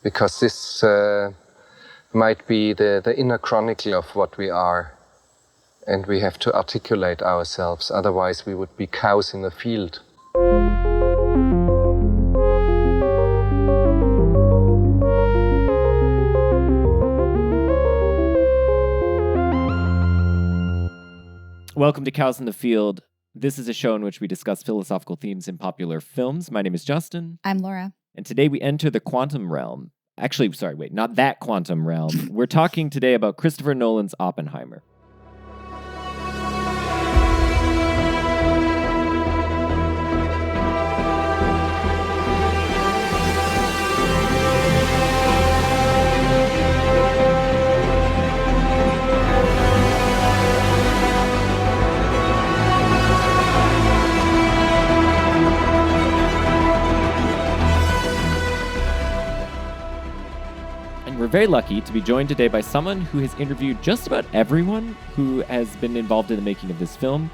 because this might be the inner chronicle of what we are, and we have to articulate ourselves, otherwise we would be cows in a field. Welcome to Cows in the Field. This is a show in which we discuss philosophical themes in popular films. My name is Justin. I'm Laura. And today we enter the quantum realm. Actually, sorry, wait, not that quantum realm. We're talking today about Christopher Nolan's Oppenheimer. We're very lucky to be joined today by someone who has interviewed just about everyone who has been involved in the making of this film.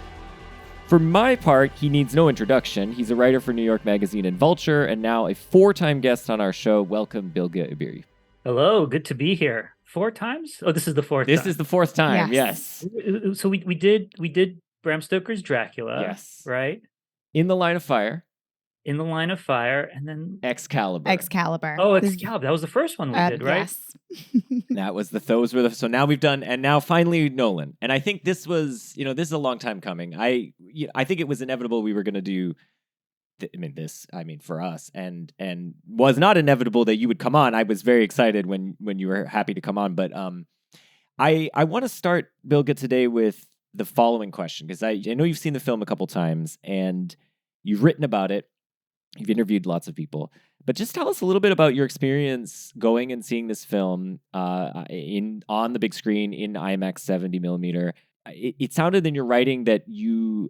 For my part, he needs no introduction. He's a writer for New York Magazine and Vulture, and now a 4-time guest on our show. Welcome, Bilge Ebiri. Hello, good to be here. 4 times? Oh, this is the 4th time. This is the 4th time, yes. So we did Bram Stoker's Dracula, yes, right? In the Line of Fire. In the Line of Fire, and then Excalibur. Oh, Excalibur. That was the first one we did, right? Yes. Those were the. So now we've done, and now finally Nolan. And I think this was, this is a long time coming. I think it was inevitable we were going to do. For us, and was not inevitable that you would come on. I was very excited when you were happy to come on. But I want to start, Bilge, today with the following question, because I know you've seen the film a couple times and you've written about it. You've interviewed lots of people, but just tell us a little bit about your experience going and seeing this film on the big screen in IMAX 70 millimeter. It sounded in your writing that you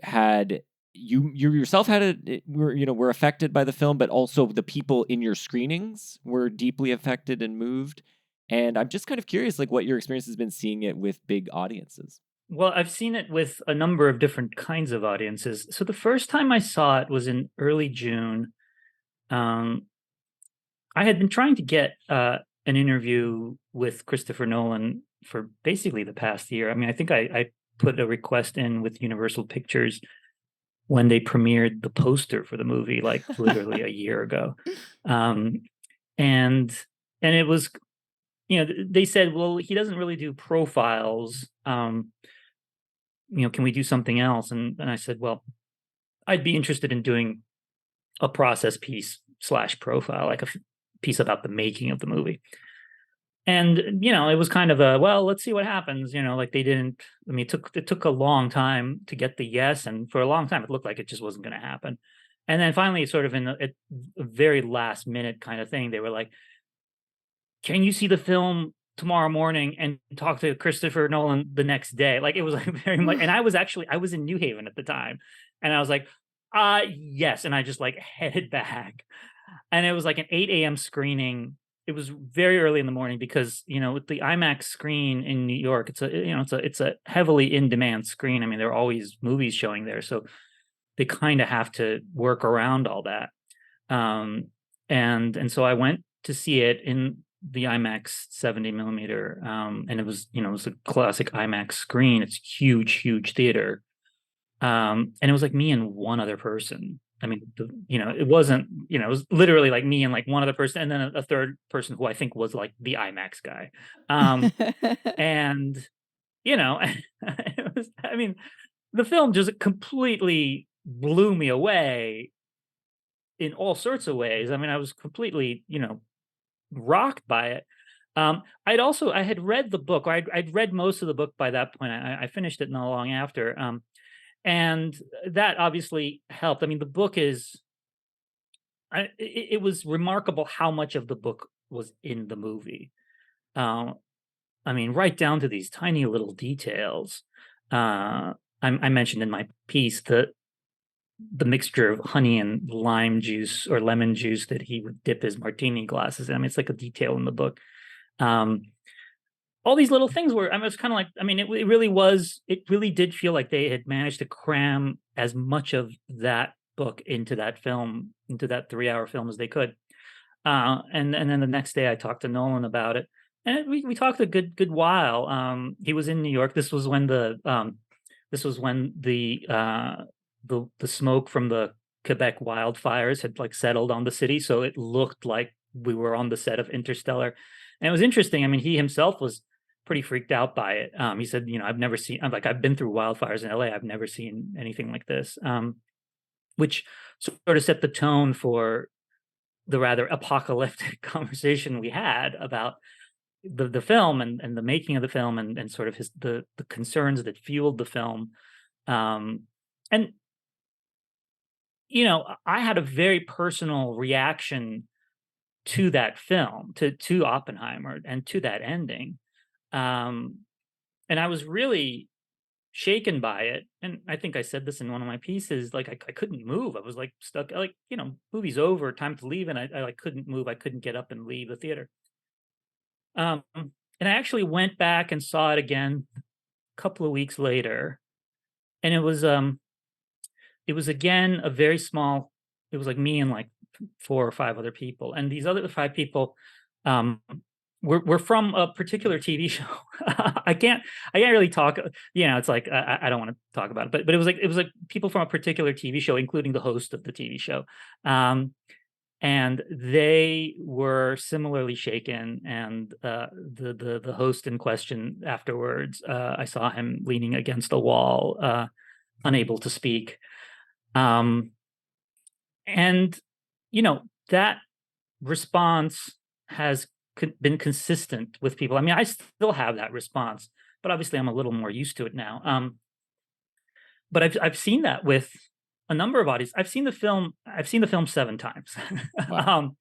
yourself were affected by the film, but also the people in your screenings were deeply affected and moved. And I'm just kind of curious, what your experience has been seeing it with big audiences. Well, I've seen it with a number of different kinds of audiences. So the first time I saw it was in early June. I had been trying to get an interview with Christopher Nolan for basically the past year. I mean, I think I put a request in with Universal Pictures when they premiered the poster for the movie, literally a year ago. And it was, they said, well, he doesn't really do profiles. Can we do something else? And I said, well, I'd be interested in doing a process piece / profile, like a piece about the making of the movie. And, it was kind of let's see what happens. It took a long time to get the yes. And for a long time, it looked like it just wasn't going to happen. And then finally, sort of at a very last minute kind of thing, they were like, can you see the film tomorrow morning and talk to Christopher Nolan the next day? It was very much, and I was in New Haven at the time, and I was like, yes. And I just headed back, and it was an 8 a.m. screening. It was very early in the morning because, with the IMAX screen in New York, it's a heavily in demand screen. I mean, there are always movies showing there, so they kind of have to work around all that. And so I went to see it in the IMAX 70 millimeter. And it was a classic IMAX screen. It's huge theater. And it was me and one other person. I mean, it wasn't, it was literally me and one other person, and then a third person who I think was the IMAX guy. And, it was, the film just completely blew me away in all sorts of ways. I mean, I was completely, rocked by it. I had read the book, or I'd read most of the book by that point. I finished it not long after. And that obviously helped. I mean, the book it was remarkable how much of the book was in the movie. I mean, right down to these tiny little details. I mentioned in my piece the mixture of honey and lime juice or lemon juice that he would dip his martini glasses in. I mean, it's a detail in the book. All these little things were, it's kind of it really did feel like they had managed to cram as much of that book into that film, into that 3-hour film as they could. And then the next day I talked to Nolan about it, and we talked a good while. He was in New York. This was when the smoke from the Quebec wildfires had like settled on the city, so it looked like we were on the set of Interstellar. And it was interesting. I mean, he himself was pretty freaked out by it. He said, I've been through wildfires in LA. I've never seen anything like this. Which sort of set the tone for the rather apocalyptic conversation we had about the film and the making of the film and sort of the concerns that fueled the film. And I had a very personal reaction to that film, to Oppenheimer, and to that ending. And I was really shaken by it. And I think I said this in one of my pieces, like I couldn't move. I was like stuck, like, movie's over, time to leave. And I like couldn't move. I couldn't get up and leave the theater. And I actually went back and saw it again a couple of weeks later. And it was again a very small, it was like me and like 4 or 5 other people. And these other 5 people were from a particular TV show. I can't really talk. It's like I don't want to talk about it, but it was like people from a particular TV show, including the host of the TV show, and they were similarly shaken. And the host in question afterwards, I saw him leaning against a wall, unable to speak, and that response has been consistent with people. I mean, I still have that response, but obviously I'm a little more used to it now. But I've seen that with a number of audiences. I've seen the film 7 times. Wow.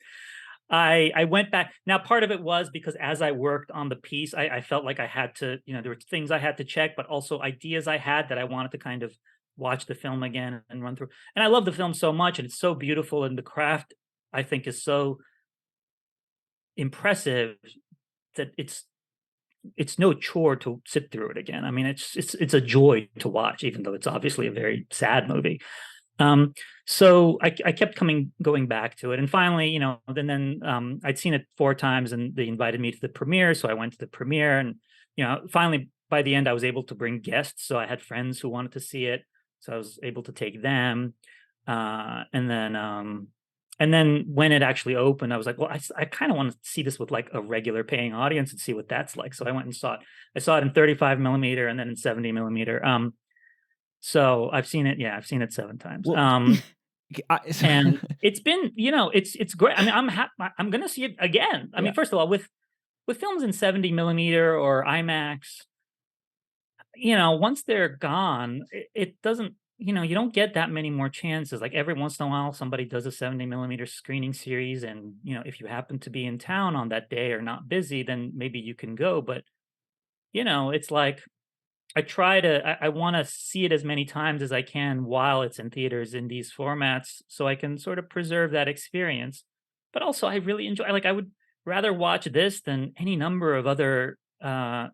I went back. Now, part of it was because as I worked on the piece, I felt like I had to, there were things I had to check, but also ideas I had that I wanted to kind of watch the film again and run through. And I love the film so much, and it's so beautiful, and the craft, I think, is so impressive that it's no chore to sit through it again. I mean, it's a joy to watch, even though it's obviously a very sad movie. So I kept going back to it, and finally, then I'd seen it 4 times, and they invited me to the premiere, so I went to the premiere, and finally by the end I was able to bring guests, so I had friends who wanted to see it, so I was able to take them, and then when it actually opened, I was like, well, I kind of want to see this with like a regular paying audience and see what that's like. So I went and saw it. I saw it in 35 millimeter and then in 70 millimeter. So I've seen it. Yeah, I've seen it 7 times. Well, And it's been, it's great. I mean, I'm going to see it again. I mean, first of all, with films in 70 millimeter or IMAX, once they're gone, it doesn't, you don't get that many more chances. Like every once in a while, somebody does a 70 millimeter screening series. And, if you happen to be in town on that day or not busy, then maybe you can go. But, it's like, I want to see it as many times as I can while it's in theaters in these formats, so I can sort of preserve that experience. But also I really enjoy, like, I would rather watch this than any number of other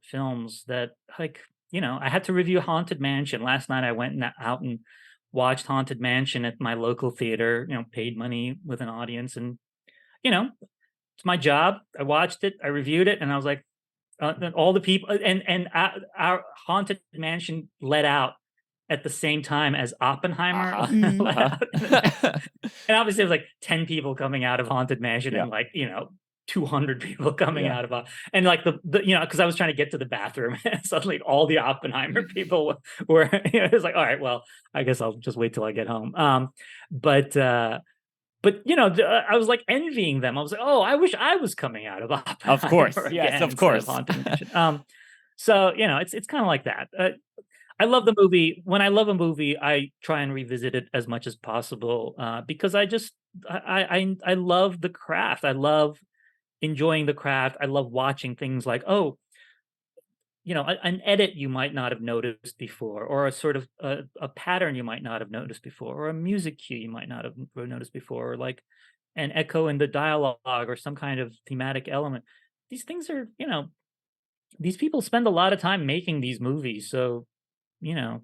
films that, like, I had to review Haunted Mansion. Last night I went out and watched Haunted Mansion at my local theater, paid money with an audience, and it's my job. I watched it, I reviewed it, and I was like, all the people, and our Haunted Mansion let out at the same time as Oppenheimer let out. And obviously there was like 10 people coming out of Haunted Mansion and like 200 people coming out of and like the because I was trying to get to the bathroom, and suddenly all the Oppenheimer people were it was like, all right, well, I guess I'll just wait till I get home. But I was like envying them. I was like, oh, I wish I was coming out of Oppenheimer. Of course, again yes, of instead course. Haunted Mansion. So it's kind of like that. I love the movie. When I love a movie, I try and revisit it as much as possible, because I love the craft. I love enjoying the craft. I love watching things like, an edit you might not have noticed before, or a sort of a pattern you might not have noticed before, or a music cue you might not have noticed before, or like an echo in the dialogue, or some kind of thematic element. These things are, these people spend a lot of time making these movies. So, if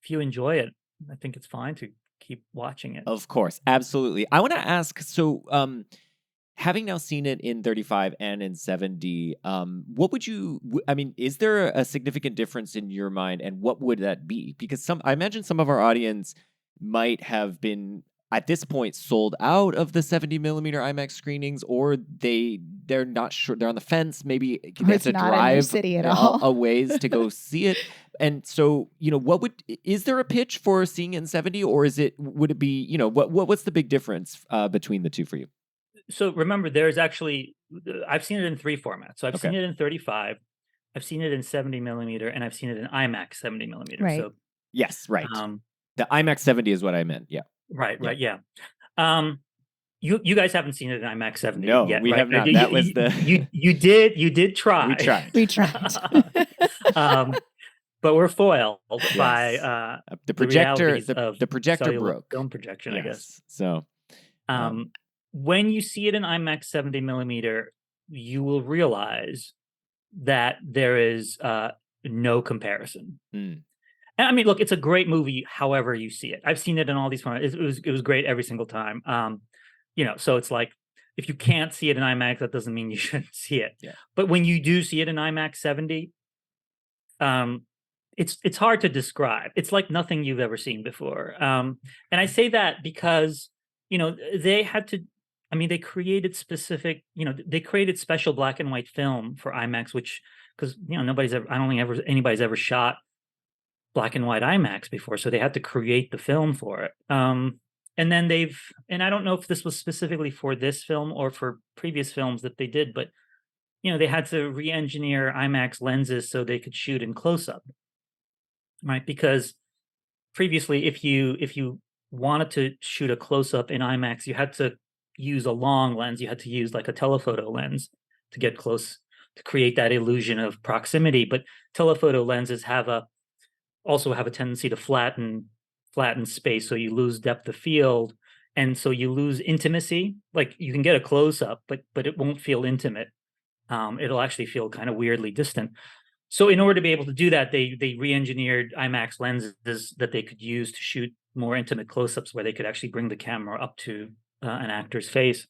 you enjoy it, I think it's fine to keep watching it. Of course, absolutely. I want to ask, so having now seen it in 35 and in 70, what would you? I mean, is there a significant difference in your mind, and what would that be? Because I imagine some of our audience might have been at this point sold out of the 70 millimeter IMAX screenings, or they're not sure, they're on the fence. Maybe they have it's to not in their drive city at all. a ways to go see it. And so, is there a pitch for seeing it in 70, or would it be, what's the big difference between the two for you? So remember, there's actually, I've seen it in 3 formats. So I've Okay. seen it in 35, I've seen it in 70 millimeter, and I've seen it in IMAX 70 millimeter. Right. So Yes, right. The IMAX 70 is what I meant. Yeah. Right, yeah. You guys haven't seen it in IMAX 70 No, yet, we right? have not. You, That was you did try. We tried. We tried. But we're foiled Yes. by the projector. realities of The projector cellular broke. film projection, I guess. So, when you see it in IMAX 70 millimeter, you will realize that there is no comparison. And I mean, look, it's a great movie. However you see it, I've seen it in all these formats. It was great every single time. So it's like, if you can't see it in IMAX, that doesn't mean you shouldn't see it. Yeah. But when you do see it in IMAX 70, it's hard to describe. It's like nothing you've ever seen before. And I say that because they had to. I mean, they created they created special black and white film for IMAX, which because I don't think anybody's ever shot black and white IMAX before, so they had to create the film for it. And then and I don't know if this was specifically for this film or for previous films that they did, but they had to re-engineer IMAX lenses so they could shoot in close-up, right? Because previously, if you wanted to shoot a close-up in IMAX, you had to use a long lens. You had to use like a telephoto lens to get close, to create that illusion of proximity. But telephoto lenses also have a tendency to flatten space, so you lose depth of field, and so you lose intimacy. Like you can get a close-up, but it won't feel intimate. It'll actually feel kind of weirdly distant. So in order to be able to do that, they re-engineered IMAX lenses that they could use to shoot more intimate close-ups, where they could actually bring the camera up to an actor's face.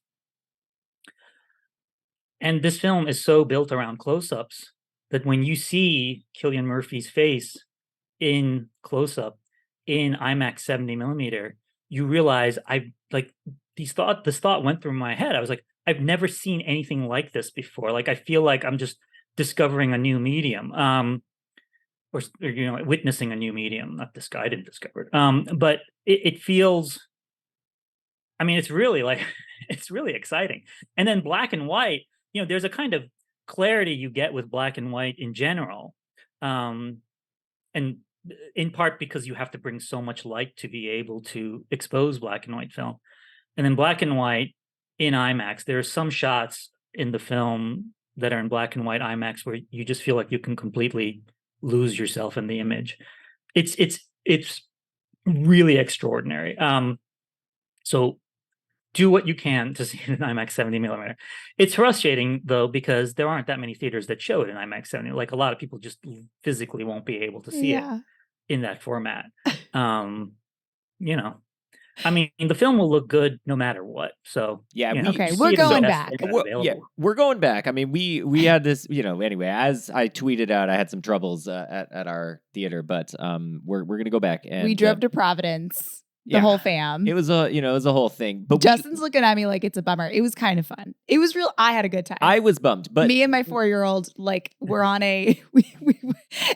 And this film is so built around close-ups that when you see Cillian Murphy's face in close-up in IMAX 70 millimeter, you realize this thought went through my head. I was like, I've never seen anything like this before. Like, I feel like I'm just discovering a new medium, or witnessing a new medium. Not this guy didn't discover it. But it feels, I mean, it's really it's really exciting. And then black and white, there's a kind of clarity you get with black and white in general. And in part because you have to bring so much light to be able to expose black and white film. And then black and white in IMAX, there are some shots in the film that are in black and white IMAX where you just feel like you can completely lose yourself in the image. It's really extraordinary. So do what you can to see it in IMAX 70 millimeter. It's frustrating though, because there aren't that many theaters that show it in IMAX 70. Like, a lot of people just physically won't be able to see it in that format. I mean, the film will look good no matter what. So we're going back. We're going back. I mean, we had this, anyway, as I tweeted out, I had some troubles at our theater, but we're gonna go back, and we drove to Providence. The whole fam. It was a whole thing. But Justin's looking at me like it's a bummer. It was kind of fun. It was real. I had a good time. I was bummed, but me and my 4-year-old, we're on we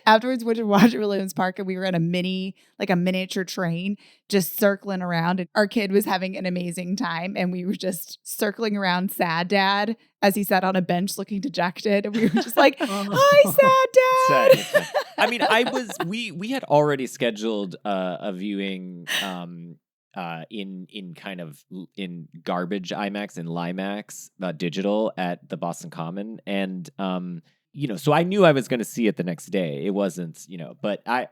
afterwards went to Washington Williams Park, and we were in a miniature train just circling around. And our kid was having an amazing time, and we were just circling around Sad Dad as he sat on a bench looking dejected, and we were just like, "Hi, Sad Dad." I mean, we had already scheduled a viewing in garbage IMAX and Limax digital at the Boston Common, and so I knew I was going to see it the next day. It wasn't, but I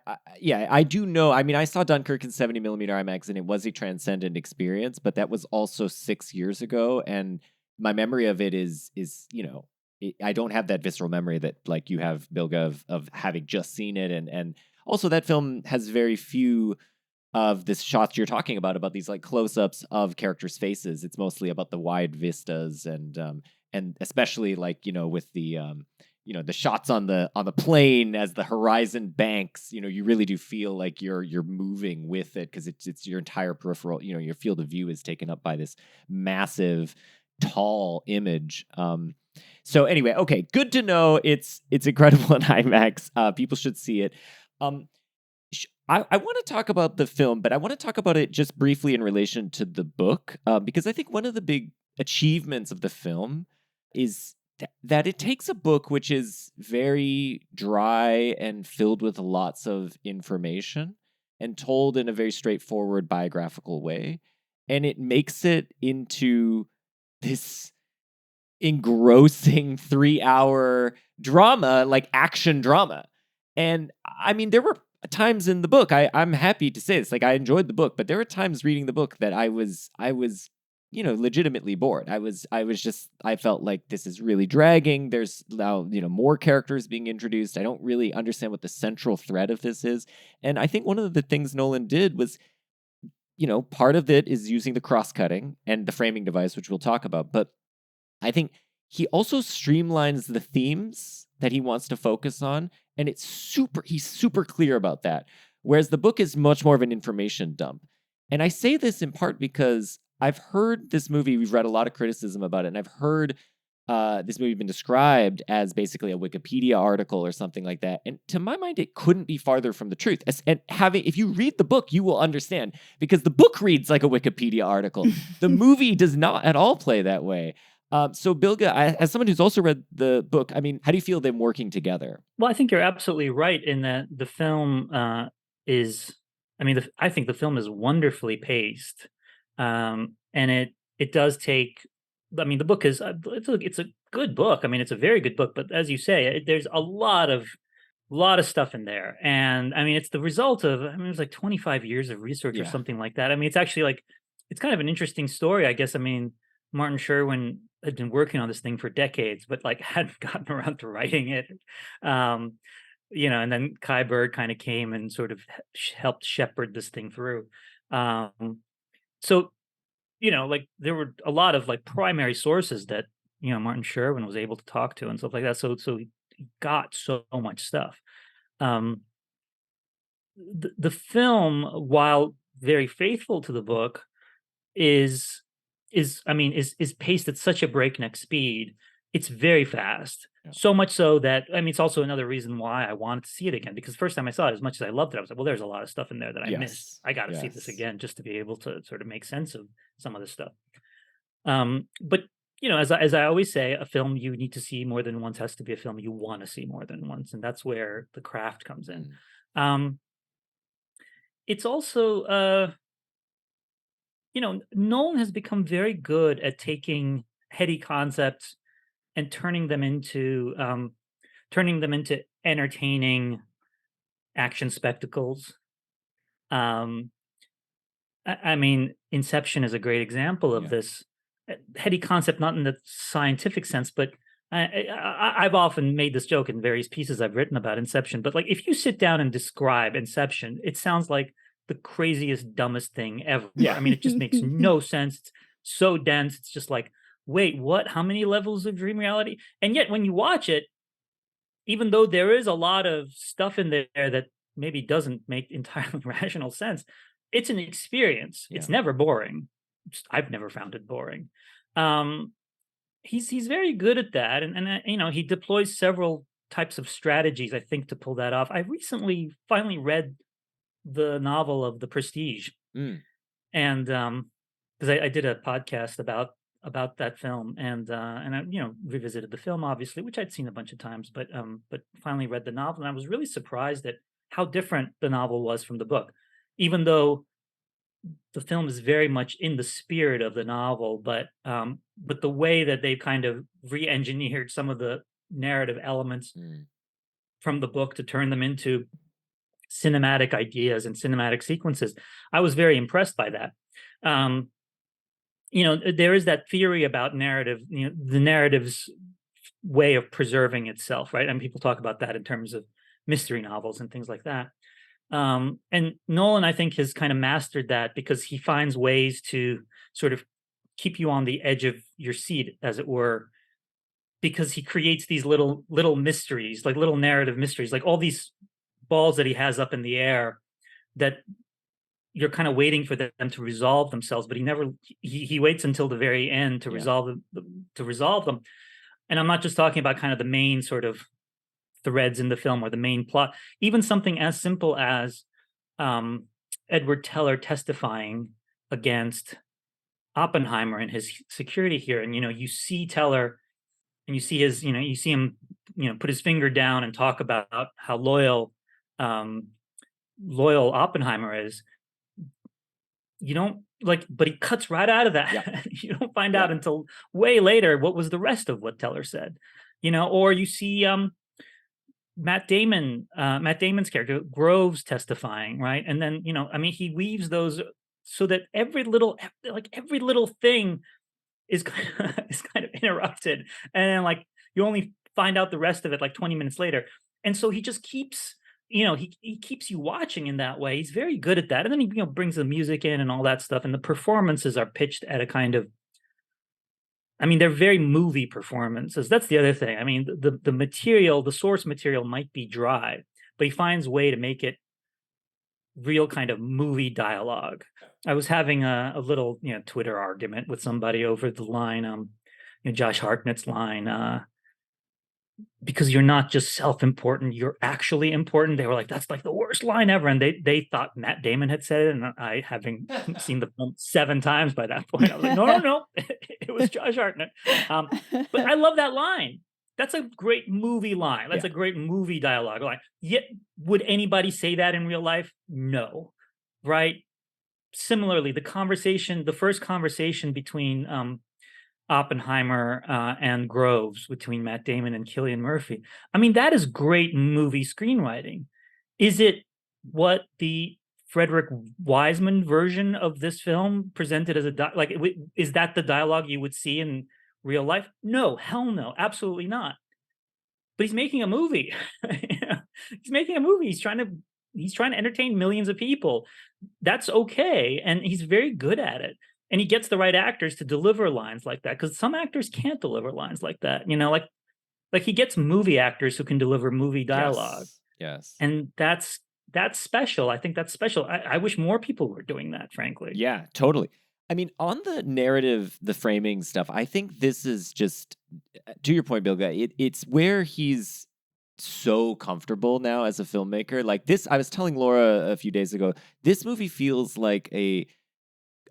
do know. I mean, I saw Dunkirk in 70 millimeter IMAX, and it was a transcendent experience, but that was also 6 years ago, and my memory of it is I don't have that visceral memory that like you have, Bilge, of having just seen it, and also that film has very few of this shots you're talking about these like close-ups of characters' faces. It's mostly about the wide vistas and especially like, with the the shots on the plane as the horizon banks, you really do feel like you're moving with it because it's your entire peripheral, your field of view is taken up by this massive tall image. So anyway, okay, good to know. It's incredible in IMAX. People should see it. I want to talk about the film, but I want to talk about it just briefly in relation to the book, because I think one of the big achievements of the film is that it takes a book which is very dry and filled with lots of information and told in a very straightforward biographical way, and it makes it into this engrossing 3-hour drama, like action drama. And I mean, there were times in the book, I'm happy to say this, like I enjoyed the book, but there were times reading the book that I was legitimately bored. I felt like this is really dragging. There's now, more characters being introduced. I don't really understand what the central thread of this is. And I think one of the things Nolan did was, part of it is using the cross-cutting and the framing device, which we'll talk about. But I think he also streamlines the themes that he wants to focus on, and he's super clear about that. Whereas the book is much more of an information dump. And I say this in part because I've heard this movie, we've read a lot of criticism about it, and I've heard this movie been described as basically a Wikipedia article or something like that. And to my mind, it couldn't be farther from the truth. And if you read the book, you will understand, because the book reads like a Wikipedia article. The movie does not at all play that way. So Bilge, as someone who's also read the book, I mean, how do you feel them working together? Well, I think you're absolutely right in that the film I think the film is wonderfully paced, and it does take. I mean, the book is it's a good book. I mean, it's a very good book, but as you say, there's a lot of stuff in there, and I mean, it's the result of it was like 25 years of research or Yeah. something like that. I mean, it's actually like it's kind of an interesting story, I guess. I mean, Martin Sherwin had been working on this thing for decades, but like hadn't gotten around to writing it. And then Kai Bird kind of came and sort of helped shepherd this thing through. So, like there were a lot of like primary sources that, Martin Sherwin was able to talk to and stuff like that. So he got so much stuff. The film, while very faithful to the book, is paced at such a breakneck speed. It's very fast. Yeah. So much so that it's also another reason why I wanted to see it again, because the first time I saw it, as much as I loved it, I was like, well, there's a lot of stuff in there that I missed. I got to see this again just to be able to sort of make sense of some of this stuff. But as I always say, a film you need to see more than once has to be a film you want to see more than once, and that's where the craft comes in. It's also Nolan has become very good at taking heady concepts and turning them into entertaining action spectacles. I mean, Inception is a great example of this heady concept, not in the scientific sense, but I've often made this joke in various pieces I've written about Inception. But like, if you sit down and describe Inception, it sounds like the craziest, dumbest thing ever. Yeah. I mean, it just makes no sense. It's so dense. It's just like, wait, what? How many levels of dream reality? And yet, when you watch it, even though there is a lot of stuff in there that maybe doesn't make entirely rational sense, it's an experience. Yeah. It's never boring. I've never found it boring. He's very good at that, and he deploys several types of strategies, I think, to pull that off. I recently finally read the novel of The Prestige, and because I did a podcast about that film, and I revisited the film, obviously, which I'd seen a bunch of times, but finally read the novel, and I was really surprised at how different the novel was from the book, even though the film is very much in the spirit of the novel, but the way that they kind of re-engineered some of the narrative elements from the book to turn them into cinematic ideas and cinematic sequences, I was very impressed by that. There is that theory about narrative, the narrative's way of preserving itself, right? And people talk about that in terms of mystery novels and things like that. And Nolan, I think, has kind of mastered that because he finds ways to sort of keep you on the edge of your seat, as it were, because he creates these little mysteries, like little narrative mysteries, like all these balls that he has up in the air that you're kind of waiting for them to resolve themselves, but he waits until the very end to resolve them. And I'm not just talking about kind of the main sort of threads in the film or the main plot, even something as simple as Edward Teller testifying against Oppenheimer in his security hearing. You see Teller and you see you see him, put his finger down and talk about how loyal Oppenheimer is. You don't but he cuts right out of that. Yeah. You don't find out until way later what was the rest of what Teller said. Or you see Matt Damon's character Groves testifying, right? And then he weaves those so that every little thing is is kind of interrupted, and then you only find out the rest of it 20 minutes later. And so he just keeps he keeps you watching in that way. He's very good at that. And then he brings the music in and all that stuff, and the performances are pitched at a kind of, they're very movie performances. That's the other thing. The material, the source material might be dry, but he finds a way to make it real kind of movie dialogue. I was having a little, Twitter argument with somebody over the line, Josh Hartnett's line, because you're not just self-important, you're actually important. They were like, that's the worst line ever. And they thought Matt Damon had said it. And I, having seen the film 7 times by that point, I was like, no, it was Josh Hartnett. But I love that line. That's a great movie line. That's a great movie dialogue line. Yet, would anybody say that in real life? No. Right? Similarly, the first conversation between Oppenheimer and Groves, between Matt Damon and Cillian Murphy. That is great movie screenwriting. Is it what the Frederick Wiseman version of this film presented as is that the dialogue you would see in real life? No, hell no, absolutely not. But he's making a movie. He's making a movie. He's trying to entertain millions of people. That's okay, and he's very good at it. And he gets the right actors to deliver lines like that, because some actors can't deliver lines like that. Like he gets movie actors who can deliver movie dialogue. Yes. And that's special. I think that's special. I wish more people were doing that, frankly. Yeah, totally. On the narrative, the framing stuff, I think this is just, to your point, Bilge, it's where he's so comfortable now as a filmmaker. Like this, I was telling Laura a few days ago, this movie feels like a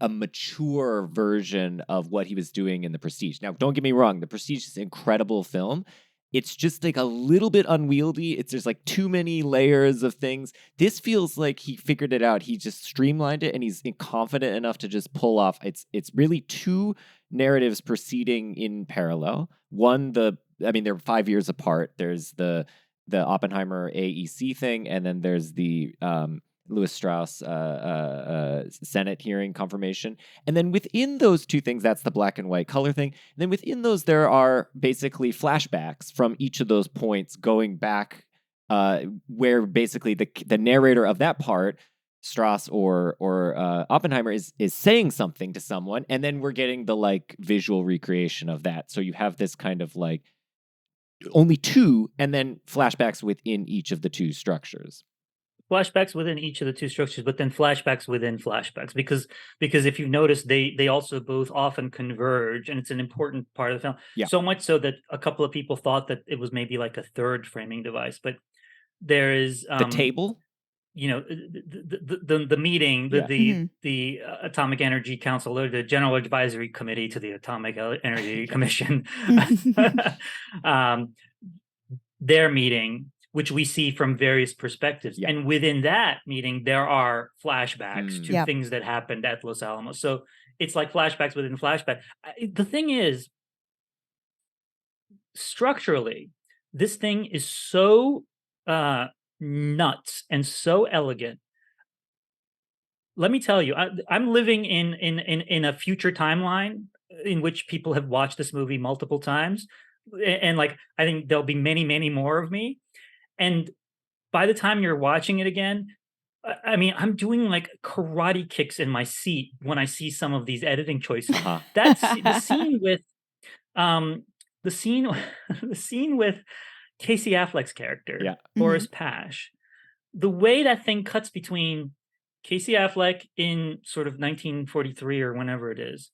mature version of what he was doing in The Prestige. Now, don't get me wrong, The Prestige is an incredible film. It's just a little bit unwieldy. There's too many layers of things. This feels like he figured it out. He just streamlined it, and he's confident enough to just pull off. It's really 2 narratives proceeding in parallel. One, they're 5 years apart. There's the Oppenheimer AEC thing, and then there's the Louis Strauss Senate hearing confirmation. And then within those 2 things, that's the black and white color thing. And then within those, there are basically flashbacks from each of those points going back where basically the narrator of that part, Strauss or Oppenheimer, is saying something to someone. And then we're getting the visual recreation of that. So you have this kind of only 2, and then flashbacks within each of the 2 structures. Flashbacks within each of the 2 structures, but then flashbacks within flashbacks, because if you've noticed, they also both often converge, and it's an important part of the film. Yeah. So much so that a couple of people thought that it was maybe a third framing device, but there is the table. The meeting, the Atomic Energy Council, or the General Advisory Committee to the Atomic Energy Commission, their meeting, which we see from various perspectives. Yeah. And within that meeting, there are flashbacks to things that happened at Los Alamos. So it's like flashbacks within flashback. The thing is, structurally, this thing is so nuts and so elegant. Let me tell you, I'm living in a future timeline in which people have watched this movie multiple times. And I think there'll be many, many more of me. And by the time you're watching it again, I mean, I'm doing like karate kicks in my seat when I see some of these editing choices. That's the scene with um the scene the scene with Casey Affleck's character, Yeah. Boris Pash. The way that thing cuts between Casey Affleck in sort of 1943 or whenever it is,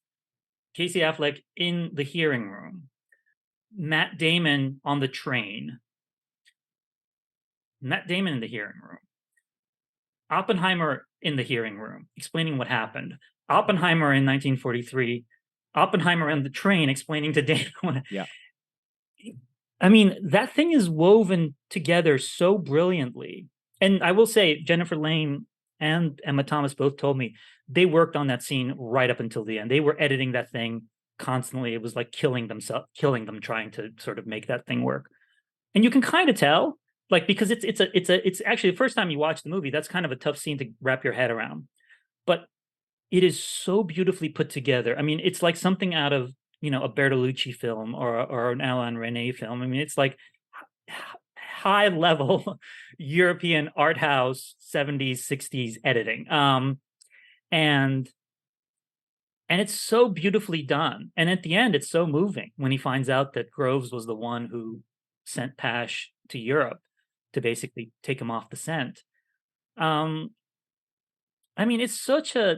Casey Affleck in the hearing room, Matt Damon on the train, Matt Damon in the hearing room, Oppenheimer in the hearing room explaining what happened, Oppenheimer in 1943, Oppenheimer on the train explaining to Damon. Yeah. I mean, that thing is woven together so brilliantly. And I will say, Jennifer Lane and Emma Thomas both told me they worked on that scene right up until the end. They were editing that thing constantly. It was like killing them trying to sort of make that thing work. And you can kind of tell, like, because it's actually the first time you watch the movie, that's kind of a tough scene to wrap your head around. But it is so beautifully put together. I mean, it's like something out of, a Bertolucci film or an Alain Resnais film. I mean, it's like high level European art house 70s, 60s editing. And it's so beautifully done. And at the end, it's so moving when he finds out that Groves was the one who sent Pash to Europe to basically take him off the scent. I mean, it's such a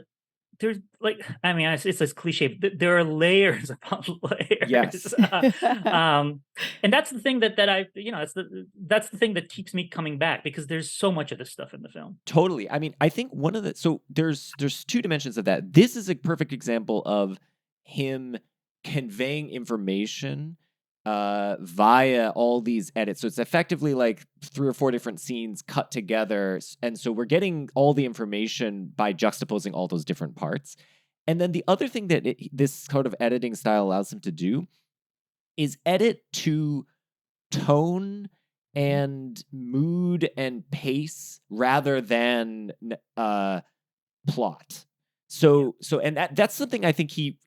there's like, I mean, it's this cliche, but there are layers upon layers. Yes. And that's the thing that I, that's the thing that keeps me coming back, because there's so much of this stuff in the film. Totally. I mean, I think there's two dimensions of that. This is a perfect example of him conveying information via all these edits. So it's effectively like 3 or 4 different scenes cut together. And so we're getting all the information by juxtaposing all those different parts. And then the other thing that this sort of editing style allows him to do is edit to tone and mood and pace rather than plot. So and that's something I think he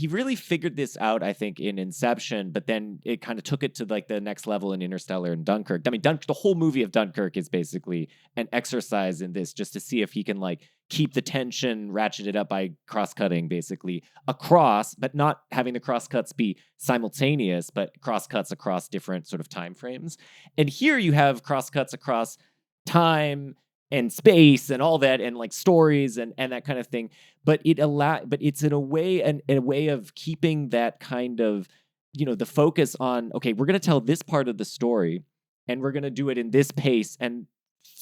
really figured this out, I think, in Inception, but then it kind of took it to like the next level in Interstellar and Dunkirk. I mean, the whole movie of Dunkirk is basically an exercise in this, just to see if he can like keep the tension ratcheted up by cross-cutting basically across, but not having the cross-cuts be simultaneous, but cross-cuts across different sort of time frames. And here you have cross-cuts across time and space and all that, and like stories and that kind of thing. But it's in a way of keeping that kind of, the focus on, okay, we're going to tell this part of the story and we're going to do it in this pace. And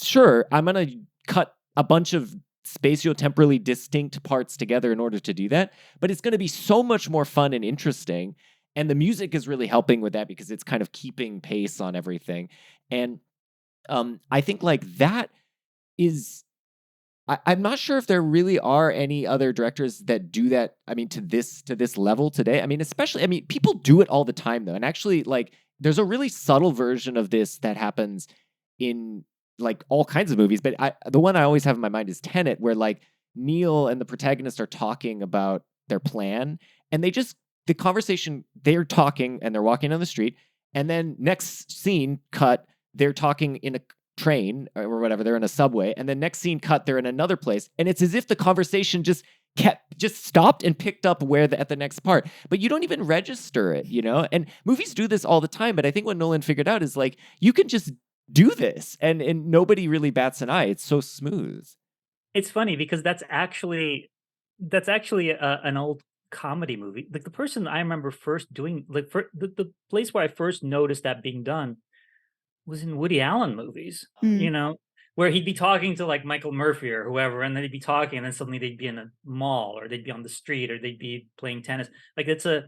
sure, I'm going to cut a bunch of spatiotemporally distinct parts together in order to do that, but it's going to be so much more fun and interesting. And the music is really helping with that because it's kind of keeping pace on everything. And I think like that is, I'm not sure if there really are any other directors that do that. I mean, to this level today. I mean, people do it all the time though. And actually, like, there's a really subtle version of this that happens in like all kinds of movies. But the one I always have in my mind is Tenet, where like Neil and the protagonist are talking about their plan, and the conversation, they're talking and they're walking on the street, and then next scene cut, they're talking in a train or whatever, they're in a subway, and the next scene cut, they're in another place, and it's as if the conversation just stopped and picked up at the next part, but you don't even register it, and movies do this all the time. But I think what Nolan figured out is like, you can just do this and nobody really bats an eye. It's so smooth. It's funny because that's actually an old comedy movie. Like, the person I remember first doing, like, the place where I first noticed that being done was in Woody Allen movies, where he'd be talking to like Michael Murphy or whoever, and then they'd be talking, and then suddenly they'd be in a mall, or they'd be on the street, or they'd be playing tennis. Like, it's a,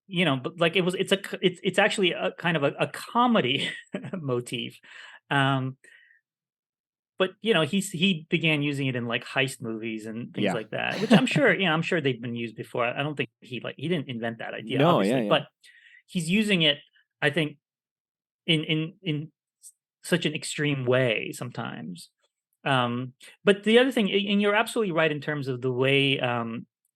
but like it's actually a kind of a comedy motif. But he began using it in like heist movies and things like that, which I'm sure they've been used before. I don't think he didn't invent that idea, obviously, but he's using it, I think, in such an extreme way sometimes. But the other thing, and you're absolutely right in terms of the way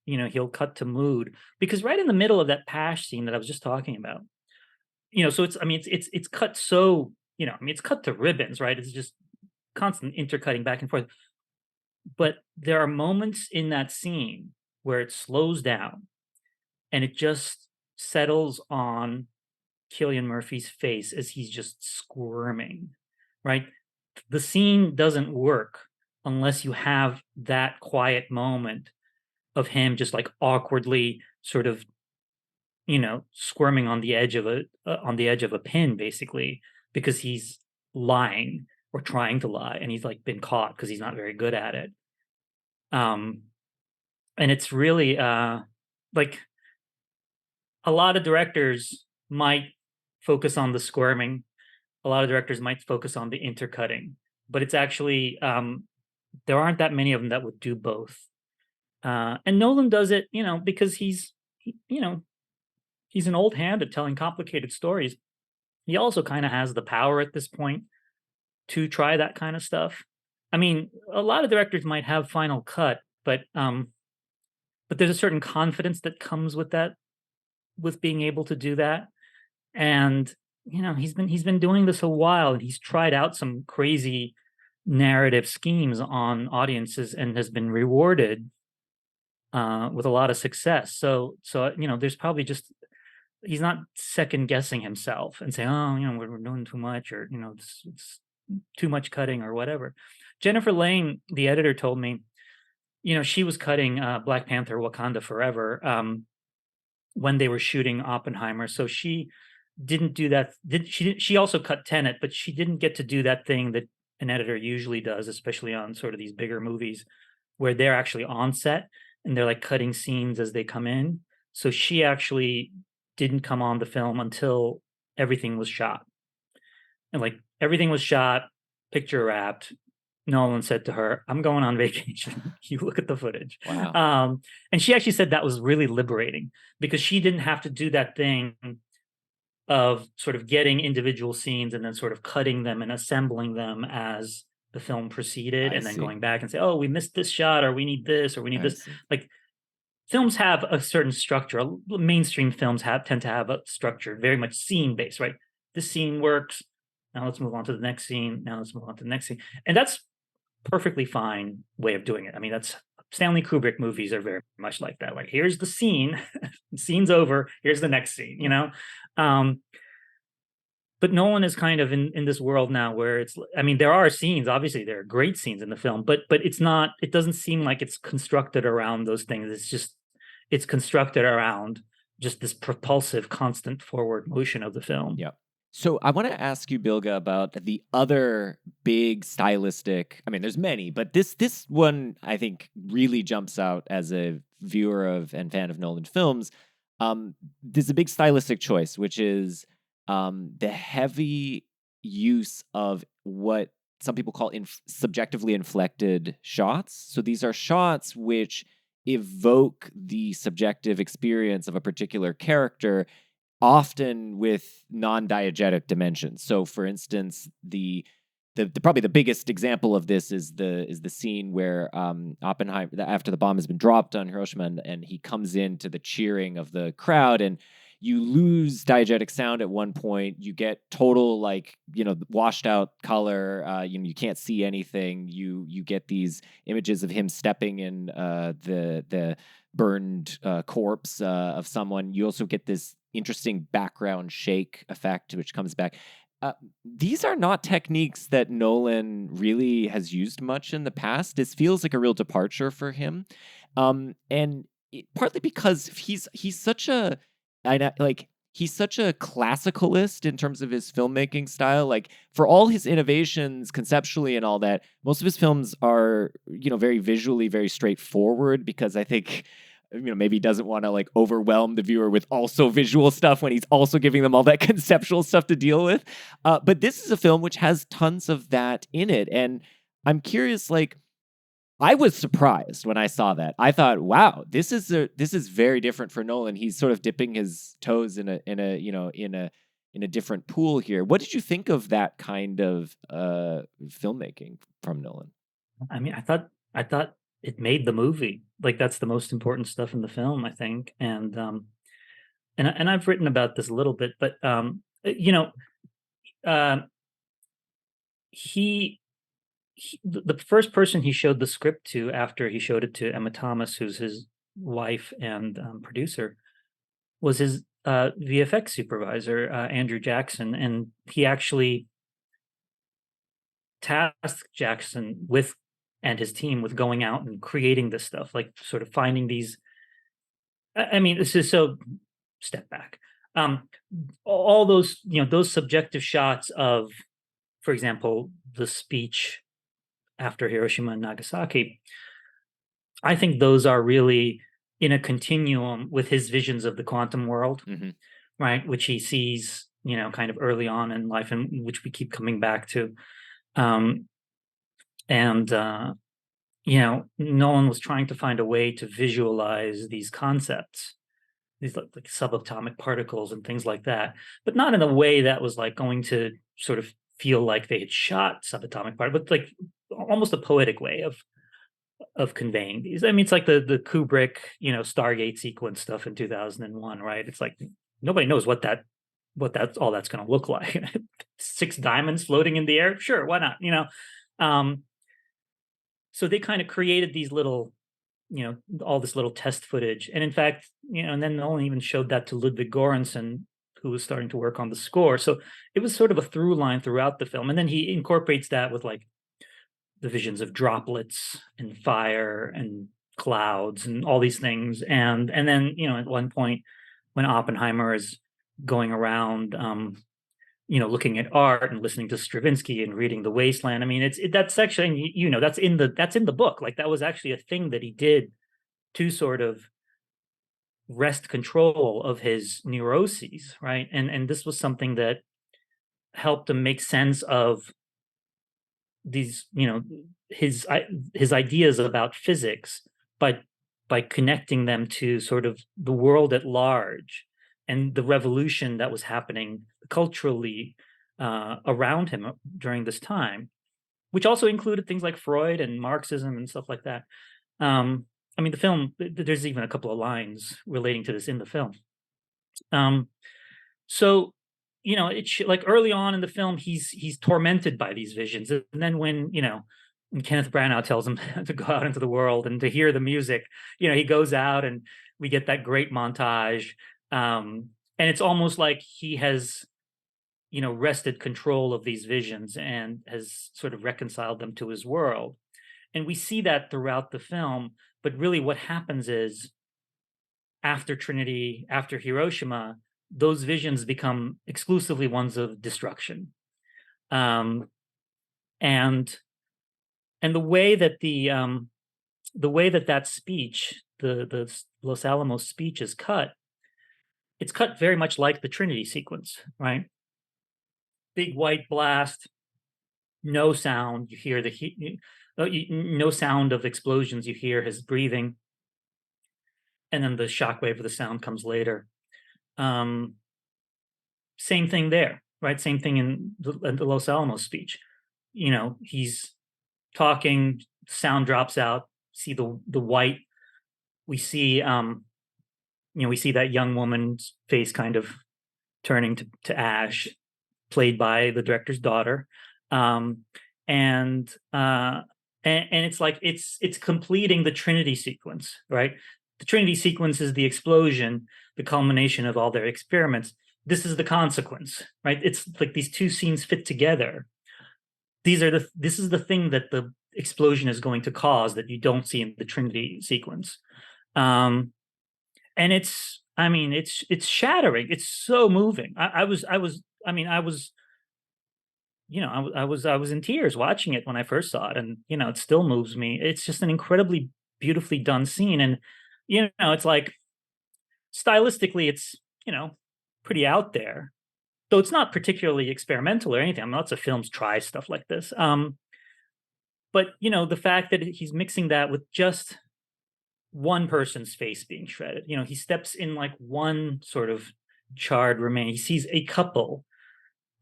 he'll cut to mood, because right in the middle of that Pash scene that I was just talking about, so it's cut so, it's cut to ribbons, right? It's just constant intercutting back and forth. But there are moments in that scene where it slows down and it just settles on Cillian Murphy's face as he's just squirming, right? The scene doesn't work unless you have that quiet moment of him just like awkwardly sort of, squirming on the edge of a pin, basically, because he's lying or trying to lie, and he's like been caught because he's not very good at it. Um, and it's really like a lot of directors might focus on the squirming. A lot of directors might focus on the intercutting, but it's actually there aren't that many of them that would do both. And Nolan does it, because he's an old hand at telling complicated stories. He also kind of has the power at this point to try that kind of stuff. I mean, a lot of directors might have Final Cut, but there's a certain confidence that comes with that, with being able to do that. And he's been doing this a while, and he's tried out some crazy narrative schemes on audiences and has been rewarded with a lot of success. So there's probably just, he's not second guessing himself and saying, oh, we're doing too much, or it's too much cutting or whatever. Jennifer Lane, the editor, told me, she was cutting Black Panther: Wakanda Forever when they were shooting Oppenheimer. So she didn't do that. She also cut Tenet, but she didn't get to do that thing that an editor usually does, especially on sort of these bigger movies where they're actually on set and they're like cutting scenes as they come in. So she actually didn't come on the film until everything was shot. And like everything was shot, picture wrapped. Nolan said to her, I'm going on vacation. You look at the footage. Wow. And she actually said that was really liberating because she didn't have to do that thing of sort of getting individual scenes and then sort of cutting them and assembling them as the film proceeded, and then going back and say, oh, we missed this shot, or we need this, or we need this. Like, films have a certain structure. Mainstream films tend to have a structure, very much scene based, right? This scene works. Now let's move on to the next scene. Now let's move on to the next scene. And that's perfectly fine way of doing it. I mean, that's Stanley Kubrick movies are very much like that. Like, here's the scene, scene's over, here's the next scene, But Nolan is kind of in this world now where it's, I mean, there are scenes, obviously there are great scenes in the film, but it doesn't seem like it's constructed around those things. It's constructed around just this propulsive, constant forward motion of the film. Yeah. So I want to ask you, Bilge, about the other big stylistic. I mean, there's many, but this one I think really jumps out as a viewer of and fan of Nolan films. There's a big stylistic choice, which is the heavy use of what some people call subjectively inflected shots. So these are shots which evoke the subjective experience of a particular character, often with non-diegetic dimensions. So, for instance, the probably the biggest example of this is the scene where Oppenheimer, after the bomb has been dropped on Hiroshima, and he comes into the cheering of the crowd, and you lose diegetic sound at one point. You get total washed out color. You can't see anything. You get these images of him stepping in the burned corpse of someone. You also get this interesting background shake effect, which comes back. These are not techniques that Nolan really has used much in the past. This feels like a real departure for him, and partly because he's such a classicalist in terms of his filmmaking style. Like, for all his innovations conceptually and all that, most of his films are very visually very straightforward, because I think maybe he doesn't want to overwhelm the viewer with also visual stuff when he's also giving them all that conceptual stuff to deal with. But this is a film which has tons of that in it. And I'm curious, I was surprised when I saw that. I thought, wow, this is very different for Nolan. He's sort of dipping his toes in a different pool here. What did you think of that kind of filmmaking from Nolan? I mean, I thought it made the movie. Like, that's the most important stuff in the film, I think. And I've written about this a little bit, but he the first person he showed the script to after he showed it to Emma Thomas, who's his wife and producer, was his VFX supervisor, Andrew Jackson. And he actually tasked Jackson and his team with going out and creating this stuff, like sort of finding these. I mean, this is so step back. All those, those subjective shots of, for example, the speech after Hiroshima and Nagasaki, I think those are really in a continuum with his visions of the quantum world, right? Which he sees, kind of early on in life, and which we keep coming back to. Nolan was trying to find a way to visualize these concepts, these like subatomic particles and things like that, but not in a way that was like going to sort of feel like they had shot subatomic particles, but like almost a poetic way of conveying these. I mean, it's like the Kubrick, Stargate sequence stuff in 2001, right? It's like nobody knows what that's going to look like. 6 diamonds floating in the air, sure, why not? So they kind of created these little, all this little test footage. And in fact, and then Nolan even showed that to Ludwig Göransson, who was starting to work on the score. So it was sort of a through line throughout the film. And then he incorporates that with like the visions of droplets and fire and clouds and all these things. And then, at one point when Oppenheimer is going around, looking at art and listening to Stravinsky and reading The Wasteland. I mean, that's actually, that's in the book. Like that was actually a thing that he did to sort of wrest control of his neuroses, right? And this was something that helped him make sense of these, his ideas about physics, but by connecting them to sort of the world at large and the revolution that was happening culturally around him during this time, which also included things like Freud and Marxism and stuff like that. I mean, the film, there's even a couple of lines relating to this in the film. So, like early on in the film, he's tormented by these visions. And then when Kenneth Branagh tells him to go out into the world and to hear the music, he goes out and we get that great montage. And it's almost like he has, wrested control of these visions and has sort of reconciled them to his world. And we see that throughout the film. But really what happens is after Trinity, after Hiroshima, those visions become exclusively ones of destruction. And the way that that speech, the Los Alamos speech is cut, it's cut very much like the Trinity sequence, right? Big white blast, no sound. You hear no sound of explosions. You hear his breathing, and then the shockwave of the sound comes later. Same thing there, right? Same thing in the Los Alamos speech. He's talking, sound drops out. See the white. We see we see that young woman's face kind of turning to ash, played by the director's daughter, and it's like it's completing the Trinity sequence, right? The Trinity sequence is the explosion, the culmination of all their experiments. This is the consequence, right? It's like these two scenes fit together. This is the thing that the explosion is going to cause that you don't see in the Trinity sequence. And it's shattering. It's so moving. I was in tears watching it when I first saw it, and it still moves me. It's just an incredibly beautifully done scene, and it's like stylistically, it's pretty out there, though it's not particularly experimental or anything. I mean, lots of films try stuff like this, but the fact that he's mixing that with just one person's face being shredded. He steps in like one sort of charred remain. He sees a couple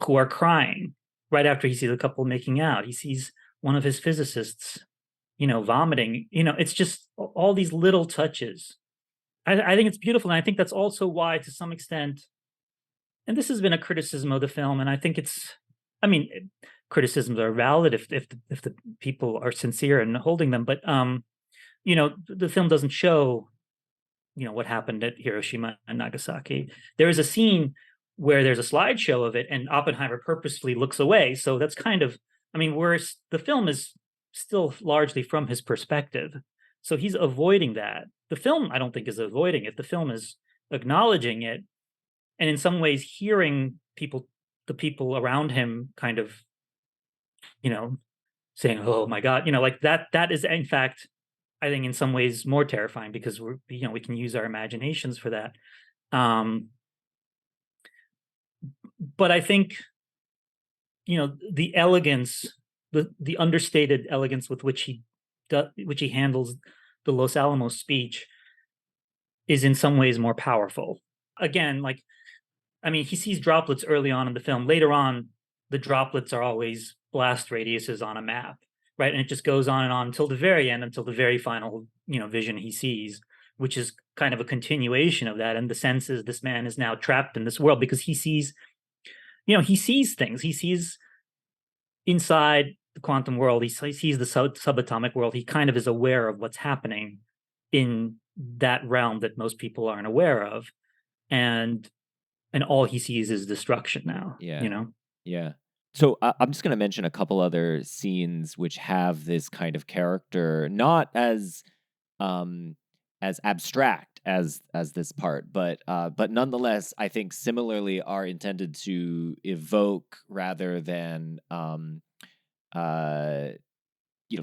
who are crying right after he sees a couple making out. He sees one of his physicists, vomiting. It's just all these little touches. I think it's beautiful. And I think that's also why, to some extent, and this has been a criticism of the film, and I think criticisms are valid if the people are sincere in holding them. But the film doesn't show what happened at Hiroshima and Nagasaki. There is a scene where there's a slideshow of it, and Oppenheimer purposefully looks away. So that's kind of, whereas the film is still largely from his perspective. So he's avoiding that. The film, I don't think, is avoiding it. The film is acknowledging it, and in some ways hearing the people around him kind of, saying, "Oh my God," like that. That is, in fact, I think, in some ways more terrifying, because we can use our imaginations for that. But I think, the elegance, the understated elegance with which he handles the Los Alamos speech is in some ways more powerful. Again, he sees droplets early on in the film. Later on, the droplets are always blast radiuses on a map, right? And it just goes on and on until the very end, until the very final, vision he sees, which is kind of a continuation of that. And the sense is this man is now trapped in this world because he sees things. He sees inside the quantum world. He sees the subatomic world. He kind of is aware of what's happening in that realm that most people aren't aware of. And all he sees is destruction now. Yeah. Yeah. So I'm just going to mention a couple other scenes which have this kind of character, not as abstract as this part, but nonetheless, I think similarly are intended to evoke rather than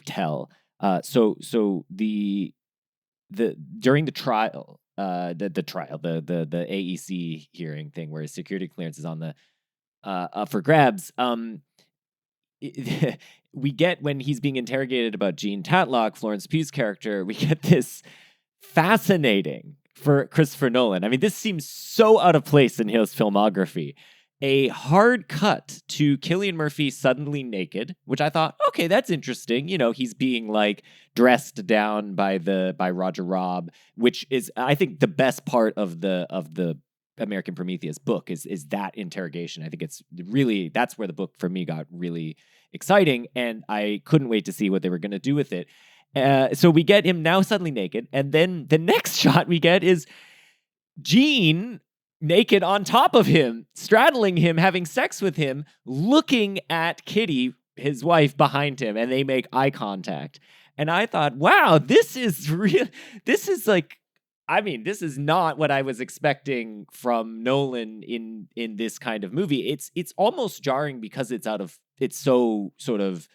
tell. So the during the trial, the AEC hearing thing where his security clearance is on the up for grabs. We get, when he's being interrogated about Jean Tatlock, Florence Pugh's character, we get this fascinating, for Christopher Nolan, this seems so out of place in his filmography, a hard cut to Cillian Murphy suddenly naked, which I thought, okay, that's interesting. He's being dressed down by Roger Robb, which is, I think, the best part of the American Prometheus book is that interrogation. I think it's really, that's where the book for me got really exciting, and I couldn't wait to see what they were going to do with it. So we get him now suddenly naked, and then the next shot we get is Jean naked on top of him, straddling him, having sex with him, looking at Kitty, his wife, behind him, and they make eye contact. And I thought, wow, this is real. This is this is not what I was expecting from Nolan in this kind of movie. It's almost jarring because it's so sort of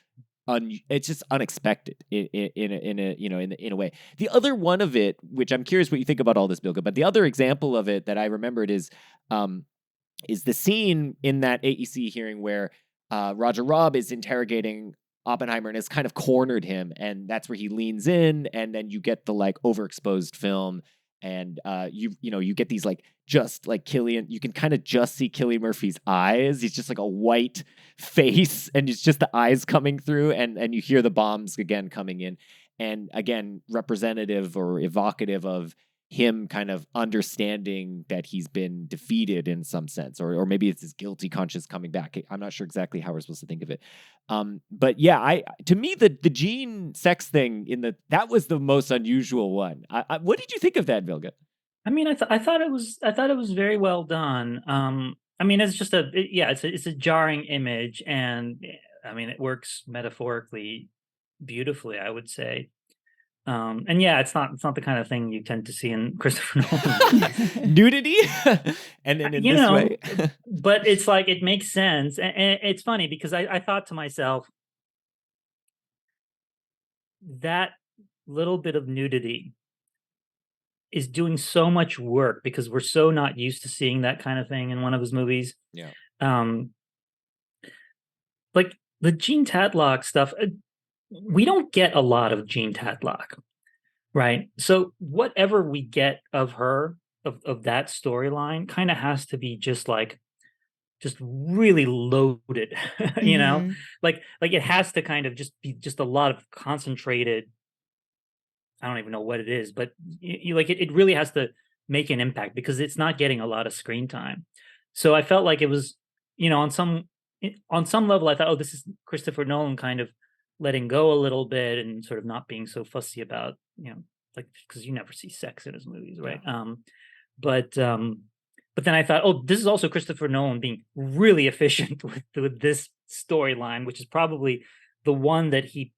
it's just unexpected in a way. The other one of it, which I'm curious what you think about all this, Bilge, but the other example of it that I remembered is the scene in that AEC hearing where Roger Robb is interrogating Oppenheimer and has kind of cornered him, and that's where he leans in, and then you get the overexposed film, and you get these just Cillian, you can kind of just see Cillian Murphy's eyes. He's just a white face, and it's just the eyes coming through, and you hear the bombs again coming in, and again representative or evocative of him kind of understanding that he's been defeated in some sense, or maybe it's his guilty conscience coming back. I'm not sure exactly how we're supposed to think of it. But yeah, to me, the Gene sex thing that was the most unusual one. What did you think of that, Bilge? I thought it was very well done. It's just it's a jarring image, and it works metaphorically beautifully, I would say. It's not the kind of thing you tend to see in Christopher Nolan. Nudity, and then in this way. But it's it makes sense, and it's funny because I thought to myself, that little bit of nudity is doing so much work because we're so not used to seeing that kind of thing in one of his movies. Yeah. The Jean Tatlock stuff, we don't get a lot of Jean Tatlock, right? So whatever we get of her, of that storyline, kind of has to be just really loaded, Mm-hmm. It has to kind of just be just a lot of concentrated. I don't even know what it is, but it really has to make an impact because it's not getting a lot of screen time. So I felt like it was, on some on some level, I thought, oh, this is Christopher Nolan kind of letting go a little bit and sort of not being so fussy about, like, because you never see sex in his movies, right? But then I thought, oh, this is also Christopher Nolan being really efficient with this storyline, which is probably the one that he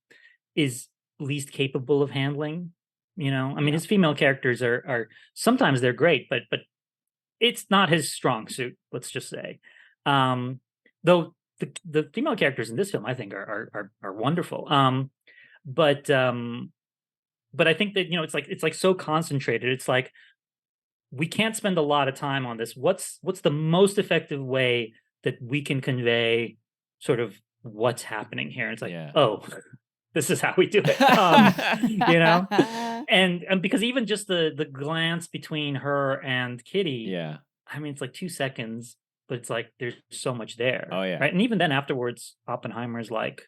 is least capable of handling. I mean, his female characters are sometimes they're great, but it's not his strong suit. Let's just say, though the female characters in this film, I think, are wonderful. But I think that it's like so concentrated. It's like we can't spend a lot of time on this. What's the most effective way that we can convey sort of what's happening here? And it's like, oh, this is how we do it. And because even just the glance between her and Kitty, I mean, it's like 2 seconds, but it's like there's so much there. Oh yeah. Right. And even then afterwards, Oppenheimer's like,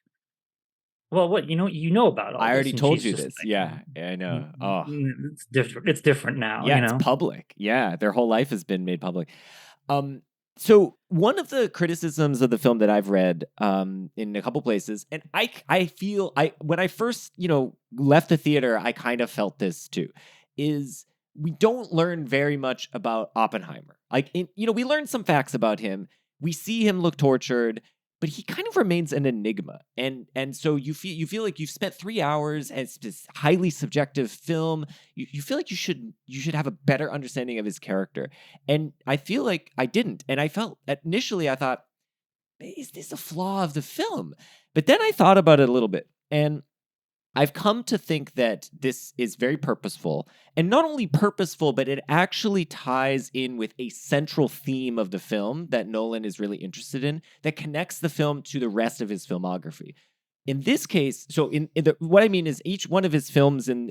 well, what about all I already this? told you this. Like, I know. Oh, it's different. It's different now. Yeah, it's public. Yeah, their whole life has been made public. So one of the criticisms of the film that I've read in a couple places, and I feel when I first left the theater, I kind of felt this too, is we don't learn very much about Oppenheimer. Like we learn some facts about him. We see him look tortured, but he kind of remains an enigma. And so you feel like you've spent 3 hours as this highly subjective film. You feel like you should have a better understanding of his character. And I feel like I didn't. And I felt initially, I thought, is this a flaw of the film? But then I thought about it a little bit. And I've come to think that this is very purposeful, and not only purposeful, but it actually ties in with a central theme of the film that Nolan is really interested in, that connects the film to the rest of his filmography. In this case, so what I mean is each one of his films in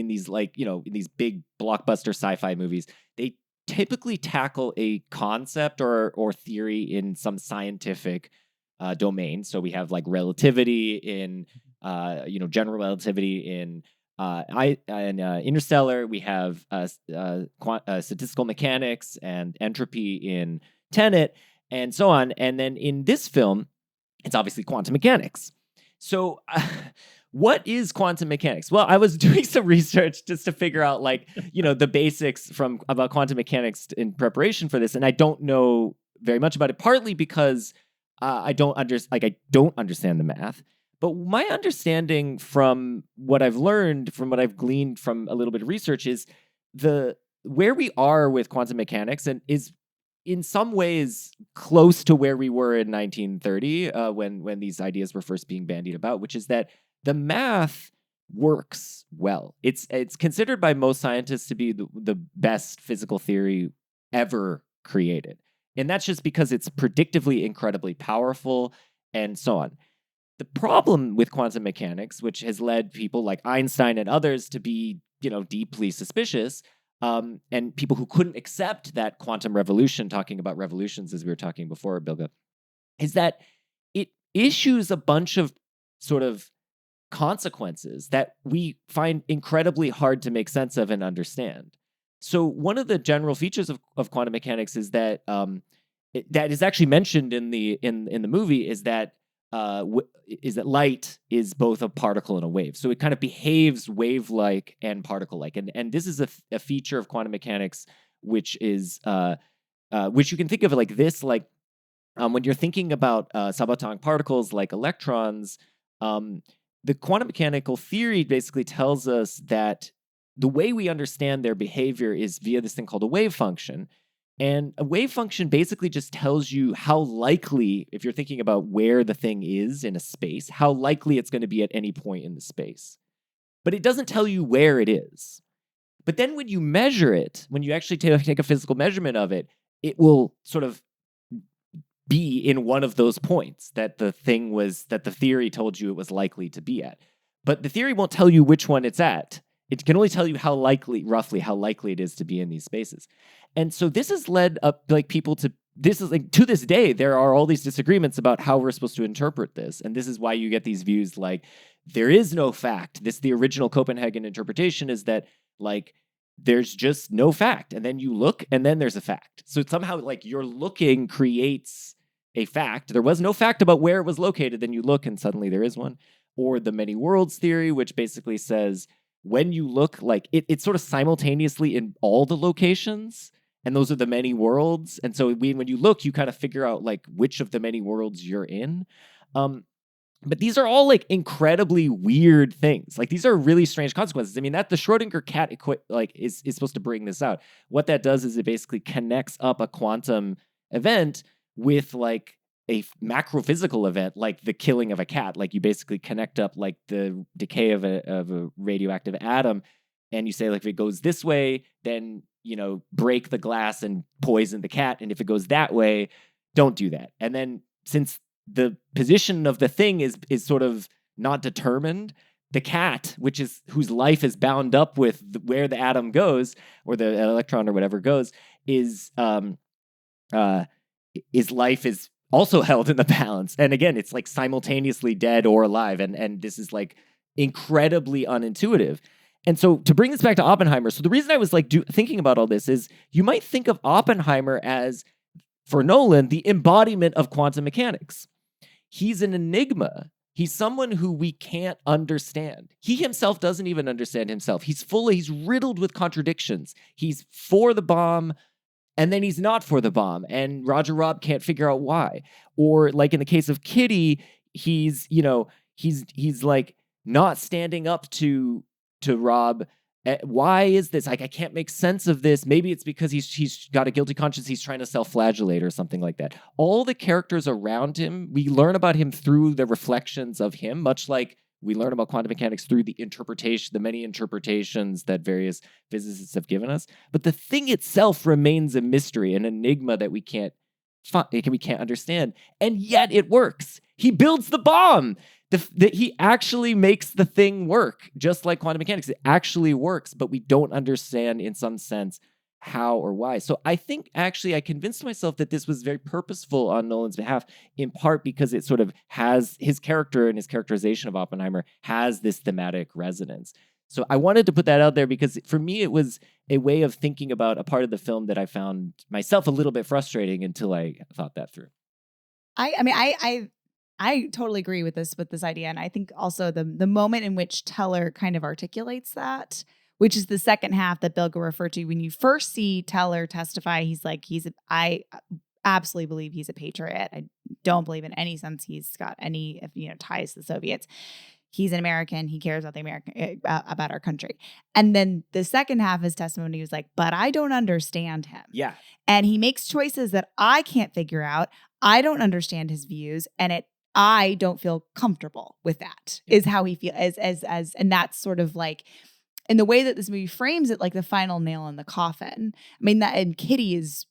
these in these big blockbuster sci-fi movies, they typically tackle a concept or theory in some scientific domain. So we have like relativity in general relativity in Interstellar. We have statistical mechanics and entropy in Tenet, and so on. And then in this film, it's obviously quantum mechanics. So what is quantum mechanics? Well, I was doing some research just to figure out the basics about quantum mechanics in preparation for this, and I don't know very much about it, partly because I don't understand the math. But my understanding from what I've learned, from what I've gleaned from a little bit of research, is where we are with quantum mechanics and is in some ways close to where we were in 1930 when these ideas were first being bandied about, which is that the math works well. It's considered by most scientists to be the best physical theory ever created. And that's just because it's predictively incredibly powerful and so on. The problem with quantum mechanics, which has led people like Einstein and others to be, deeply suspicious, and people who couldn't accept that quantum revolution, talking about revolutions as we were talking before, Bilge, is that it issues a bunch of sort of consequences that we find incredibly hard to make sense of and understand. So one of the general features of quantum mechanics is that that is actually mentioned in the movie is that light is both a particle and a wave. So it kind of behaves wave-like and particle-like. And this is a feature of quantum mechanics, which is which you can think of it like this, when you're thinking about subatomic particles like electrons, the quantum mechanical theory basically tells us that the way we understand their behavior is via this thing called a wave function. And a wave function basically just tells you how likely, if you're thinking about where the thing is in a space, how likely it's going to be at any point in the space. But it doesn't tell you where it is. But then when you measure it, when you actually take a physical measurement of it, it will sort of be in one of those points that the theory told you it was likely to be at. But the theory won't tell you which one it's at. It can only tell you roughly how likely it is to be in these spaces. And so this has led up people to to this day, there are all these disagreements about how we're supposed to interpret this. And this is why you get these views like there is no fact. The original Copenhagen interpretation is that there's just no fact. And then you look and then there's a fact. So somehow your looking creates a fact. There was no fact about where it was located. Then you look and suddenly there is one. Or the many worlds theory, which basically says when you look, like it's sort of simultaneously in all the locations. And those are the many worlds. And so when you look, you kind of figure out like which of the many worlds you're in. But these are all like incredibly weird things. Like these are really strange consequences. I mean, that the Schrodinger cat is supposed to bring this out. What that does is it basically connects up a quantum event with like a macro physical event, like the killing of a cat. Like you basically connect up like the decay of a radioactive atom, and you say like if it goes this way, then break the glass and poison the cat, and if it goes that way, don't do that. And then since the position of the thing is sort of not determined, the cat, whose life is bound up with where the atom goes or the electron or whatever goes, his life is also held in the balance. And again, it's like simultaneously dead or alive, and this is like incredibly unintuitive. And so to bring this back to Oppenheimer, so the reason I was like thinking about all this is you might think of Oppenheimer as, for Nolan, the embodiment of quantum mechanics. He's an enigma. He's someone who we can't understand. He himself doesn't even understand himself. He's riddled with contradictions. He's for the bomb, and then he's not for the bomb. And Roger Robb can't figure out why. Or like in the case of Kitty, he's like not standing up to Rob. Why is this? Like, I can't make sense of this. Maybe it's because he's got a guilty conscience. He's trying to self-flagellate or something like that. All the characters around him, we learn about him through the reflections of him, much like we learn about quantum mechanics through the many interpretations that various physicists have given us. But the thing itself remains a mystery, an enigma that we can't understand. And yet it works. He builds the bomb. He actually makes the thing work, just like quantum mechanics. It actually works, but we don't understand in some sense how or why. So I think actually I convinced myself that this was very purposeful on Nolan's behalf, in part because it sort of has his character and his characterization of Oppenheimer has this thematic resonance. So I wanted to put that out there because for me, it was a way of thinking about a part of the film that I found myself a little bit frustrating until I thought that through. I totally agree with this idea. And I think also the moment in which Teller kind of articulates that, which is the second half that Bilge referred to. When you first see Teller testify, I absolutely believe he's a patriot. I don't believe in any sense he's got any ties to the Soviets. He's an American. He cares about our country. And then the second half of his testimony was like, but I don't understand him. Yeah. And he makes choices that I can't figure out. I don't understand his views, and I don't feel comfortable with that. Is how he feels and that's sort of like in the way that this movie frames it, like the final nail in the coffin. I mean, that, and Kitty is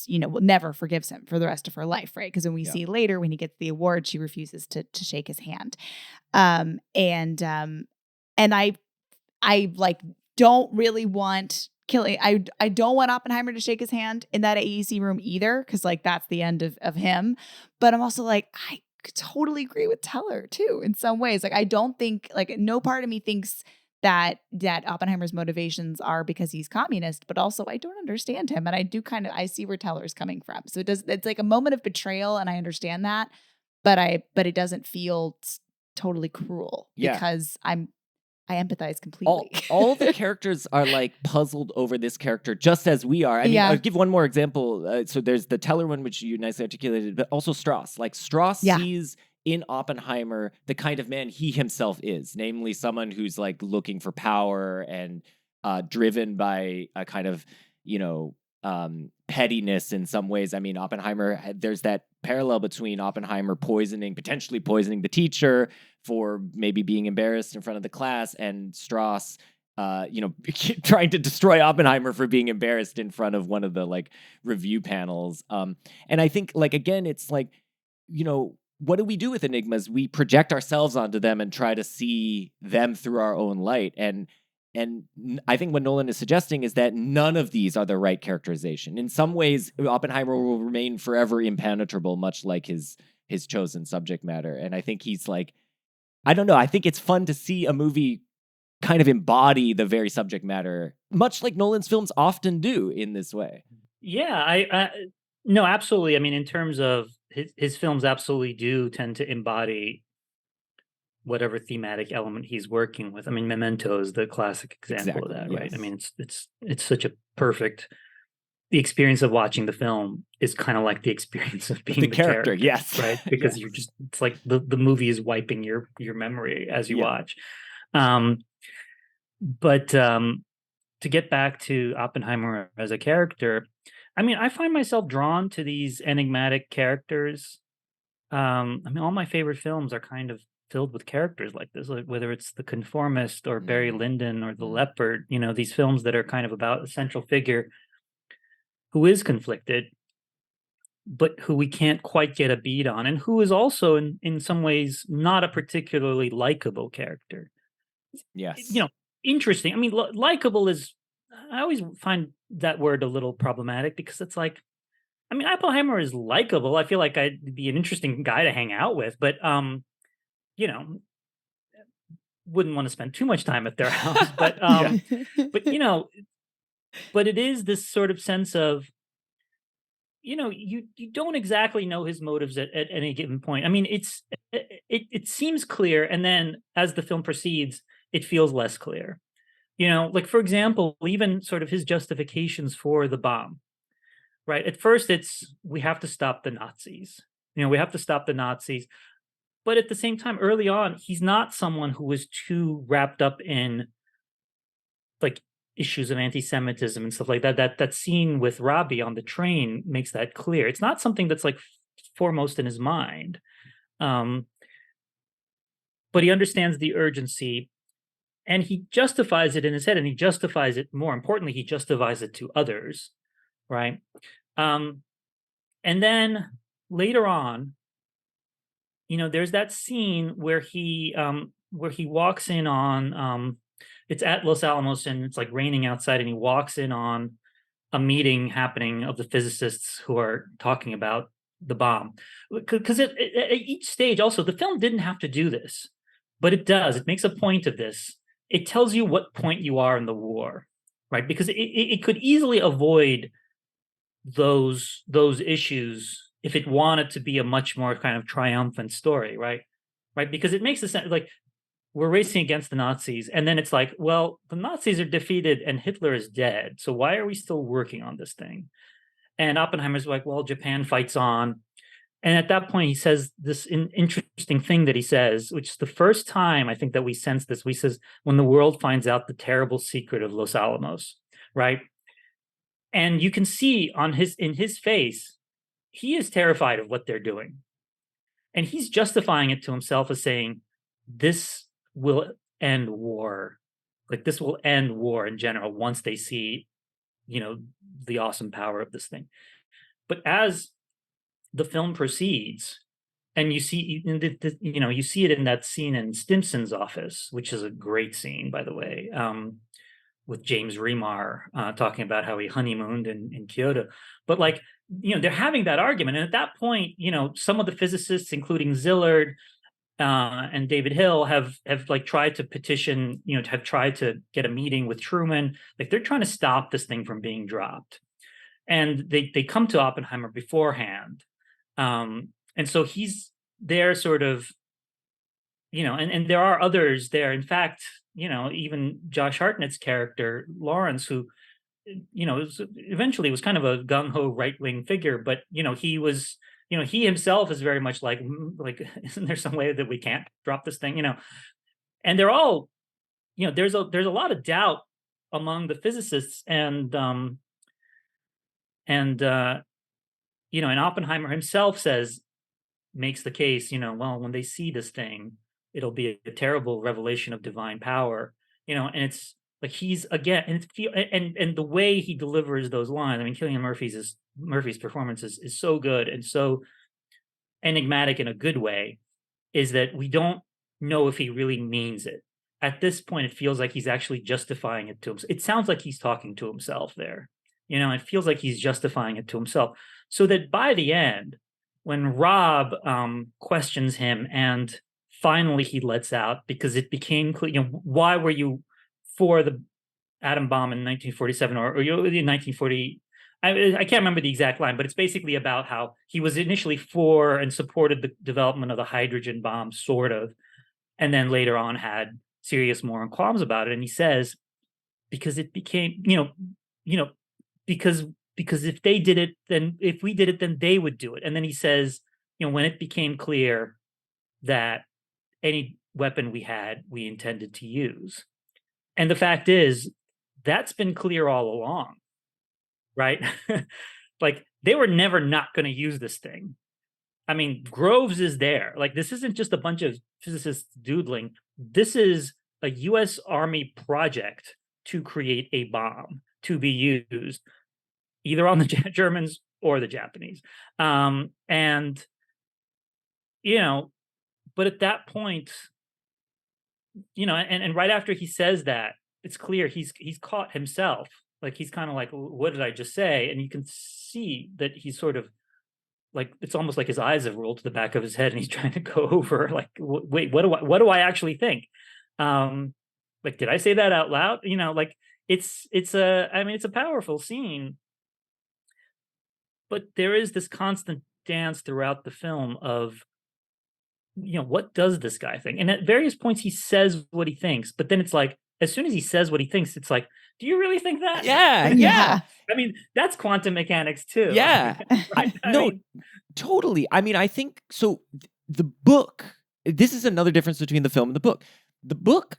never forgives him for the rest of her life, right? Because when we see later when he gets the award, she refuses to shake his hand. And I like don't really want killing. I don't want Oppenheimer to shake his hand in that AEC room either, because like that's the end of him. But I'm also like, I totally agree with Teller too in some ways. Like I don't think, like, no part of me thinks that Oppenheimer's motivations are because he's communist, but also I don't understand him, and I see where Teller's coming from. So it's like a moment of betrayal, and I understand that, but it doesn't feel totally cruel because I empathize completely. All the characters are like puzzled over this character just as we are. I mean, I'll give one more example. So there's the Teller one, which you nicely articulated, but also Strauss. Like Strauss sees in Oppenheimer the kind of man he himself is, namely someone who's like looking for power and driven by a kind of, pettiness in some ways. I mean, Oppenheimer, there's that parallel between Oppenheimer potentially poisoning the teacher for maybe being embarrassed in front of the class, and Strauss, trying to destroy Oppenheimer for being embarrassed in front of one of the like review panels. And I think like, again, it's like, what do we do with enigmas? We project ourselves onto them and try to see them through our own light. And I think what Nolan is suggesting is that none of these are the right characterization. In some ways, Oppenheimer will remain forever impenetrable, much like his chosen subject matter. And I think he's like, I don't know. I think it's fun to see a movie kind of embody the very subject matter, much like Nolan's films often do in this way. Yeah, no, absolutely. I mean, in terms of his films absolutely do tend to embody whatever thematic element he's working with. I mean, Memento is the classic example of that, right? Yes. I mean, it's such a perfect. The experience of watching the film is kind of like the experience of being the character, yes, right? Because yes. you're just, it's like the movie is wiping your memory as you Yeah. watch. But to get back to Oppenheimer as a character, I mean, I find myself drawn to these enigmatic characters. I mean, all my favorite films are kind of filled with characters like this, like whether it's The Conformist or Barry Lyndon or The Leopard, you know, these films that are kind of about a central figure who is conflicted, but who we can't quite get a beat on, and who is also in some ways not a particularly likable character. Yes. You know, interesting. I mean, likable is, I always find that word a little problematic because it's like, I mean, Oppenheimer is likable. I feel like I'd be an interesting guy to hang out with, but you know, wouldn't want to spend too much time at their house. But Yeah. but you know, but it is this sort of sense of, you know, you don't exactly know his motives at any given point. I mean, it seems clear, and then as the film proceeds, it feels less clear. You know, like for example, even sort of his justifications for the bomb, right? At first, it's we have to stop the Nazis. You know, we have to stop the Nazis. But at the same time, early on, he's not someone who was too wrapped up in like issues of anti-Semitism and stuff like that. That scene with Robbie on the train makes that clear. It's not something that's like foremost in his mind. Um, but he understands the urgency, and he justifies it in his head, and he justifies it, more importantly, he justifies it to others, right? Um, and then later on, you know, there's that scene where he walks in on it's at Los Alamos and it's like raining outside, and he walks in on a meeting happening of the physicists who are talking about the bomb. Because at each stage, also, the film didn't have to do this, but it does. It makes a point of this. It tells you what point you are in the war, right? Because it could easily avoid those issues if it wanted to be a much more kind of triumphant story, right? Right? Because it makes the sense like we're racing against the Nazis, and then it's like, well, the Nazis are defeated and Hitler is dead. So why are we still working on this thing? And Oppenheimer's like, well, Japan fights on. And at that point, he says this interesting thing that he says, which is the first time I think that we sense this. We says, when the world finds out the terrible secret of Los Alamos, right? And you can see in his face, he is terrified of what they're doing. And he's justifying it to himself as saying, this will end war. Like this will end war in general once they see, you know, the awesome power of this thing. But as the film proceeds, and you see, you know, you see it in that scene in Stimson's office, which is a great scene, by the way, with James Remar talking about how he honeymooned in Kyoto. But like, you know, they're having that argument, and at that point, you know, some of the physicists, including Zillard and David Hill, have like tried to petition, you know, have tried to get a meeting with Truman. Like they're trying to stop this thing from being dropped, and they come to Oppenheimer beforehand, and so he's there, sort of, you know, and there are others there. In fact, you know, even Josh Hartnett's character Lawrence, who, you know, eventually was kind of a gung ho right wing figure, but you know, he was, you know, he himself is very much like isn't there some way that we can't drop this thing, you know? And they're all, you know, there's a lot of doubt among the physicists, and you know, and Oppenheimer himself makes the case, you know, well, when they see this thing, it'll be a terrible revelation of divine power, you know, and it's like he's again, and and the way he delivers those lines. I mean, Cillian Murphy's performance is so good and so enigmatic in a good way, is that we don't know if he really means it. At this point, it feels like he's actually justifying it to himself. It sounds like he's talking to himself there. You know, it feels like he's justifying it to himself. So that by the end, when Rob questions him and finally he lets out, because it became clear, you know, why were you for the atom bomb in 1947 or in 1940, I can't remember the exact line, but it's basically about how he was initially for and supported the development of the hydrogen bomb, sort of, and then later on had serious moral qualms about it. And he says, because it became, because if they did it, then if we did it, then they would do it. And then he says, when it became clear that any weapon we had, we intended to use. And the fact is, that's been clear all along, right? Like, they were never not going to use this thing. I mean, Groves is there. Like, this isn't just a bunch of physicists doodling. This is a US Army project to create a bomb to be used either on the Germans or the Japanese. And, but at that point, and right after he says that, it's clear he's caught himself. Like, he's kind of like, what did I just say? And you can see that he's sort of like, it's almost like his eyes have rolled to the back of his head and he's trying to go over like, wait, what do I actually think? Like, did I say that out loud? Like, it's a powerful scene, but there is this constant dance throughout the film of, what does this guy think? And at various points he says what he thinks, but then it's like, as soon as he says what he thinks, it's like, do you really think that? Yeah. I mean, that's quantum mechanics too. Yeah. Totally. I mean, I think so. The book, this is another difference between the film and the book. The book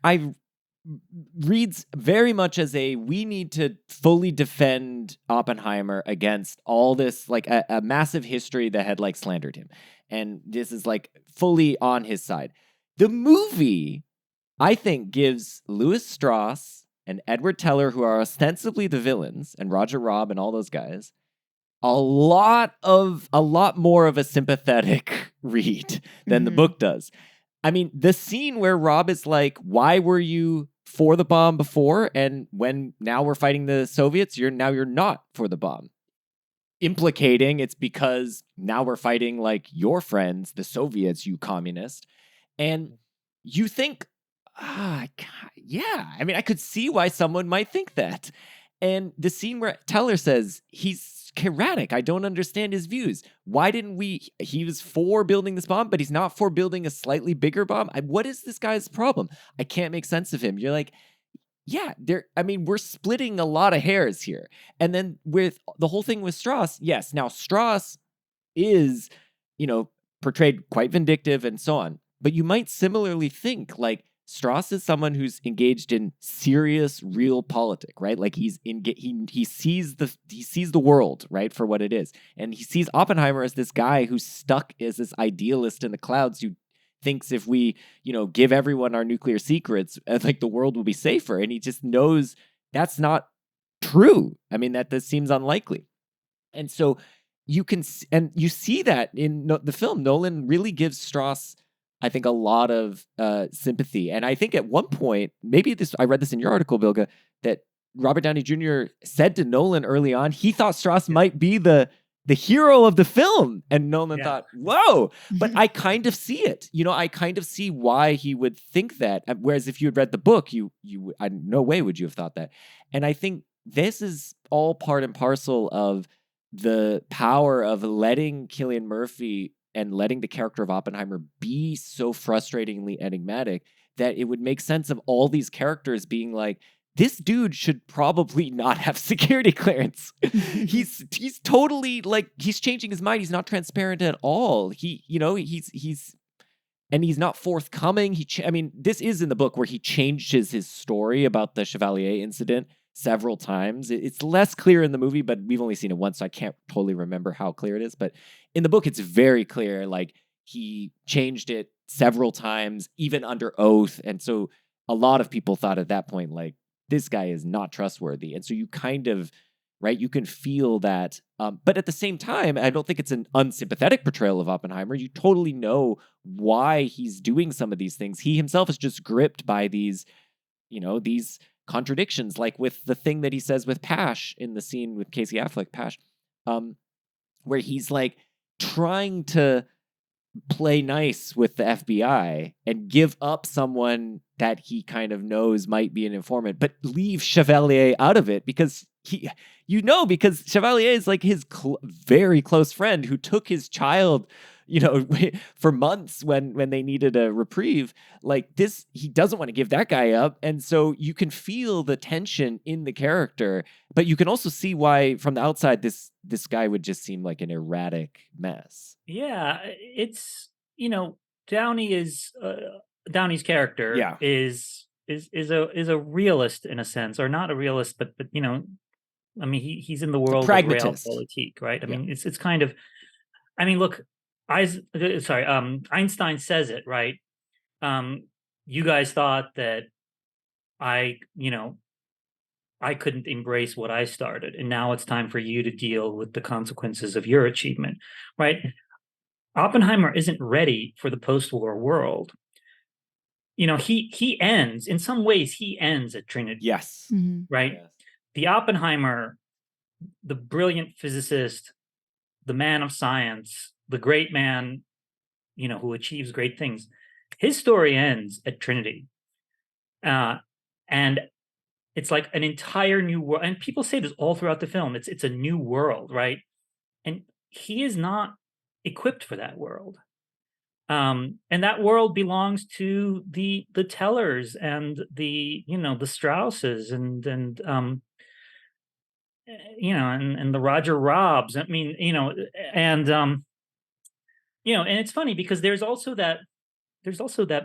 reads very much as we need to fully defend Oppenheimer against all this, like a massive history that had like slandered him. And this is like fully on his side. The movie, I think, gives Louis Strauss and Edward Teller, who are ostensibly the villains, and Roger Robb and all those guys, a lot more of a sympathetic read than the book does. I mean, the scene where Robb is like, why were you for the bomb before? And when now we're fighting the Soviets, you're not for the bomb. Implicating it's because now we're fighting like your friends, the Soviets, you communist. And you think, yeah, I mean, I could see why someone might think that. And the scene where Teller says, he's erratic, I don't understand his views. Why didn't he was for building this bomb, but he's not for building a slightly bigger bomb? What is this guy's problem? I can't make sense of him. You're like, yeah, we're splitting a lot of hairs here. And then with the whole thing with Strauss, yes, now Strauss is, portrayed quite vindictive and so on. But you might similarly think like Strauss is someone who's engaged in serious, real politic, right? Like he sees the world, right, for what it is. And he sees Oppenheimer as this guy who's stuck as this idealist in the clouds who thinks if we, give everyone our nuclear secrets, like the world will be safer. And he just knows that's not true. I mean, that this seems unlikely. And so you see that in the film. Nolan really gives Strauss, I think, a lot of sympathy. And I think at one point, I read this in your article, Bilge, that Robert Downey Jr. said to Nolan early on, he thought Strauss might be the hero of the film. And Nolan thought, whoa, but I kind of see it. I kind of see why he would think that. Whereas if you had read the book, no way would you have thought that. And I think this is all part and parcel of the power of letting Cillian Murphy and letting the character of Oppenheimer be so frustratingly enigmatic that it would make sense of all these characters being like, this dude should probably not have security clearance. He's totally like, he's changing his mind. He's not transparent at all. He's not forthcoming. This is in the book where he changes his story about the Chevalier incident several times. It's less clear in the movie, but we've only seen it once, so I can't totally remember how clear it is. But in the book, it's very clear. Like, he changed it several times, even under oath. And so a lot of people thought at that point, like, this guy is not trustworthy. And so you kind of, right, you can feel that. But at the same time, I don't think it's an unsympathetic portrayal of Oppenheimer. You totally know why he's doing some of these things. He himself is just gripped by these contradictions, like with the thing that he says with Pash in the scene with Casey Affleck, Pash, where he's like trying to play nice with the FBI and give up someone that he kind of knows might be an informant, but leave Chevalier out of it because because Chevalier is like his very close friend who took his child, for months when they needed a reprieve. Like this, he doesn't want to give that guy up. And so you can feel the tension in the character, but you can also see why from the outside, this guy would just seem like an erratic mess. Yeah, it's Downey's character is a realist in a sense, or not a realist, but I mean he's in the world of realpolitik, right? I mean it's kind of, I mean look, Einstein says it, right? You guys thought that I couldn't embrace what I started, and now it's time for you to deal with the consequences of your achievement, right? Oppenheimer isn't ready for the post-war world. He ends, in some ways, he ends at Trinity. Yes. Mm-hmm. Right? Yes. The Oppenheimer, the brilliant physicist, the man of science, the great man, who achieves great things, his story ends at Trinity. And it's like an entire new world. And people say this all throughout the film. It's a new world, right? And he is not equipped for that world. And that world belongs to the Tellers and the Strausses and and the Roger Robs. I mean, and it's funny because there's also that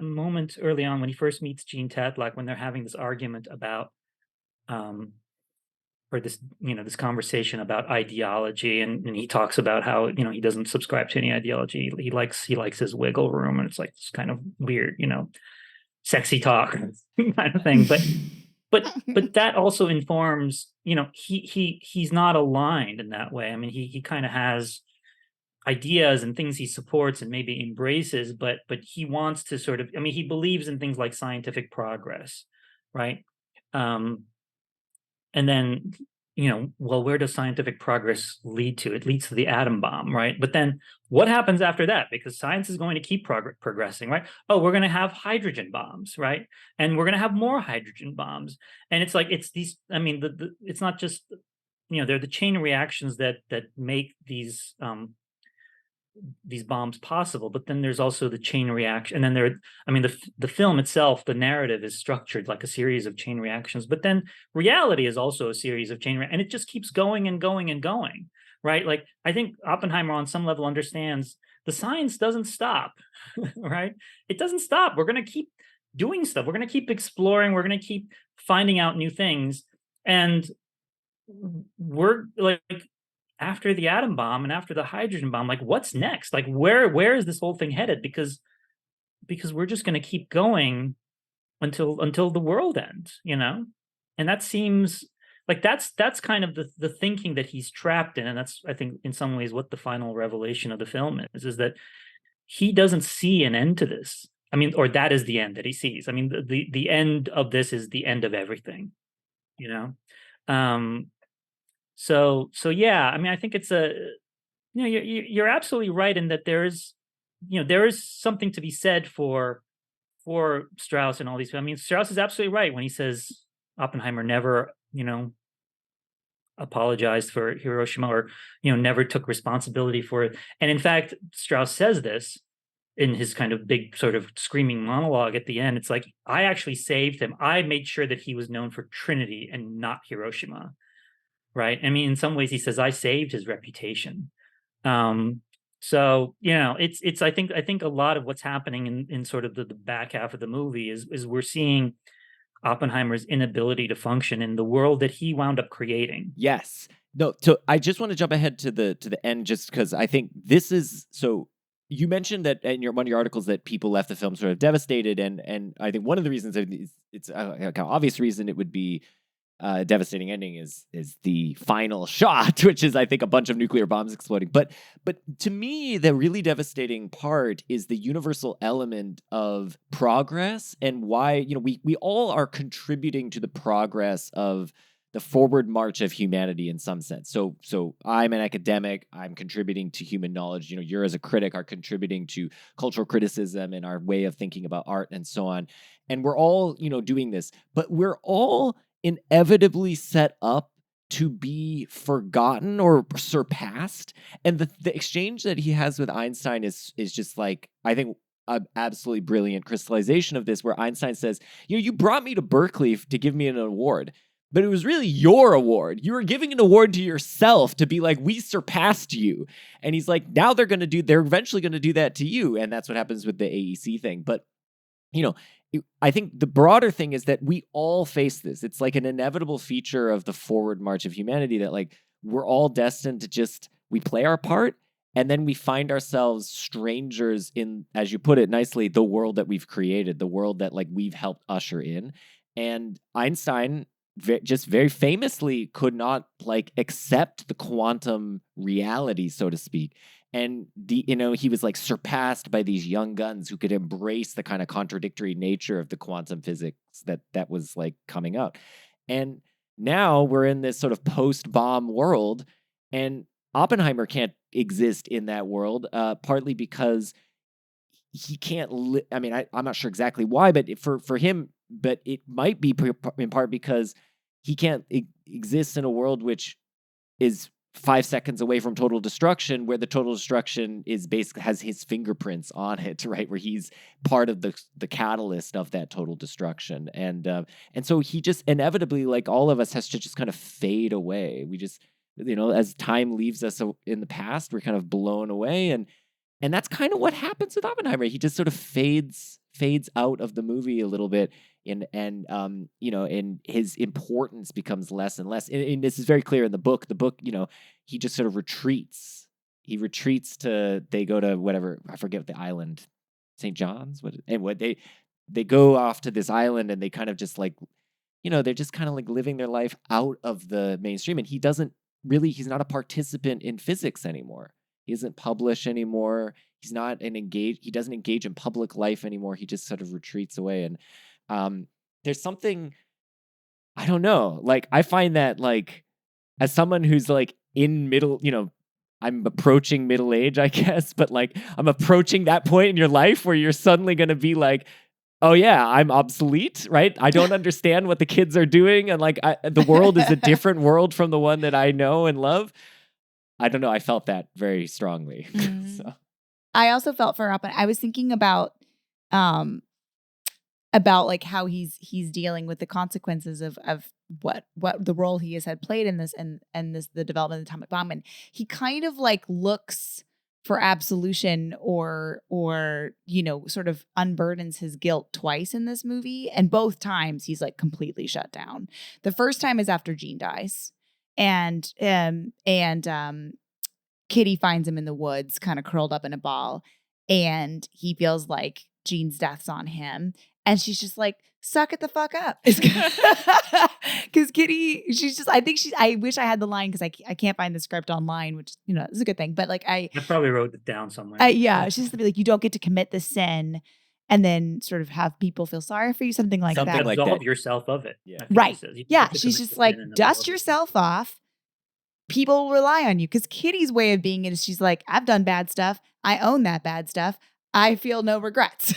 moment early on when he first meets Jean Tatlock, when they're having this argument about or this this conversation about ideology, and he talks about how he doesn't subscribe to any ideology. He likes his wiggle room, and it's like this kind of weird sexy talk kind of thing. But that also informs he's not aligned in that way. I mean he kind of has ideas and things he supports and maybe embraces, but he wants to sort of, I mean he believes in things like scientific progress, right? And then, well, where does scientific progress lead to? It leads to the atom bomb, right? But then what happens after that? Because science is going to keep progressing, right? Oh, we're going to have hydrogen bombs, right? And we're going to have more hydrogen bombs. And it's like, it's these, I mean, it's not just, they're the chain reactions that make these bombs possible, but then there's also the chain reaction, and then the film itself, the narrative is structured like a series of chain reactions, but then reality is also a series of and it just keeps going and going and going, right? Like I think Oppenheimer on some level understands the science doesn't stop, right? It doesn't stop. We're going to keep doing stuff. We're going to keep exploring. We're going to keep finding out new things, and we're like, after the atom bomb and after the hydrogen bomb, like what's next? Like where is this whole thing headed? Because we're just going to keep going until the world ends, And that seems like that's kind of the thinking that he's trapped in, and that's, I think, in some ways what the final revelation of the film is that he doesn't see an end to this. I mean, or that is the end that he sees. I mean, the end of this is the end of everything, So yeah, I mean, I think it's you're absolutely right in that there is something to be said for Strauss and all these. I mean, Strauss is absolutely right when he says Oppenheimer never, apologized for Hiroshima, or never took responsibility for it. And in fact, Strauss says this in his kind of big sort of screaming monologue at the end. It's like, I actually saved him. I made sure that he was known for Trinity and not Hiroshima. Right. I mean, in some ways, he says, I saved his reputation. So, it's I think a lot of what's happening in sort of the back half of the movie is we're seeing Oppenheimer's inability to function in the world that he wound up creating. Yes. No, so I just want to jump ahead to the end, just because I think this is so. You mentioned that in one of your articles that people left the film sort of devastated, and I think one of the reasons it's a kind of obvious reason it would be devastating ending is the final shot, which is, I think, a bunch of nuclear bombs exploding. But to me, the really devastating part is the universal element of progress, and why we all are contributing to the progress of the forward march of humanity in some sense. So I'm an academic. I'm contributing to human knowledge. You're as a critic are contributing to cultural criticism and our way of thinking about art and so on. And we're all, doing this, but we're all inevitably set up to be forgotten or surpassed. And the exchange that he has with Einstein is just like, I think, an absolutely brilliant crystallization of this, where Einstein says, you brought me to Berkeley to give me an award, but it was really your award. You were giving an award to yourself to be like, we surpassed you. And he's like, now they're eventually going to do that to you. And that's what happens with the AEC thing. But, I think the broader thing is that we all face this. It's like an inevitable feature of the forward march of humanity that like we're all destined to we play our part, and then we find ourselves strangers in, as you put it nicely, the world that we've created, the world that like we've helped usher in. And Einstein just very famously could not like accept the quantum reality, so to speak. And he was like surpassed by these young guns who could embrace the kind of contradictory nature of the quantum physics that was like coming out. And now we're in this sort of post-bomb world, and Oppenheimer can't exist in that world, partly because he can't. I mean, I'm not sure exactly why, but for him, but it might be in part because he can't exist in a world which is 5 seconds away from total destruction, where the total destruction is basically has his fingerprints on it, right? Where he's part of the catalyst of that total destruction. And so he just inevitably, like all of us, has to just kind of fade away. We just, as time leaves us in the past, we're kind of blown away. And that's kind of what happens with Oppenheimer. He just sort of fades out of the movie a little bit, and his importance becomes less and less. And this is very clear in the book. The book, he just sort of retreats. He retreats they go to whatever, I forget the island, St. John's. They go off to this island, and they kind of just like, they're just kind of like living their life out of the mainstream. And he's not a participant in physics anymore. He doesn't publish anymore. He doesn't engage in public life anymore. He just sort of retreats away. And there's something, I don't know, like I find that like as someone who's like in middle, I'm approaching middle age, I guess, but like I'm approaching that point in your life where you're suddenly going to be like, oh yeah, I'm obsolete, right? I don't understand what the kids are doing. And like the world is a different world from the one that I know and love. I don't know. I felt that very strongly. Mm. So I also felt for Oppenheimer. I was thinking about like how he's dealing with the consequences of what the role he has had played in this and the development of the atomic bomb. And he kind of like looks for absolution or sort of unburdens his guilt twice in this movie. And both times he's like completely shut down. The first time is after Jean dies. And Kitty finds him in the woods, kind of curled up in a ball, and he feels like Jean's death's on him, and she's just like, "Suck it the fuck up," because Kitty, I wish I had the line because I can't find the script online, which is a good thing, but like I probably wrote it down somewhere. Yeah, she's to be like, you don't get to commit the sin and then sort of have people feel sorry for you, something like that. Absolve yourself of it. Yeah. Right. Yeah. She's just like, dust yourself off. People rely on you, because Kitty's way of being it is she's like, I've done bad stuff. I own that bad stuff. I feel no regrets,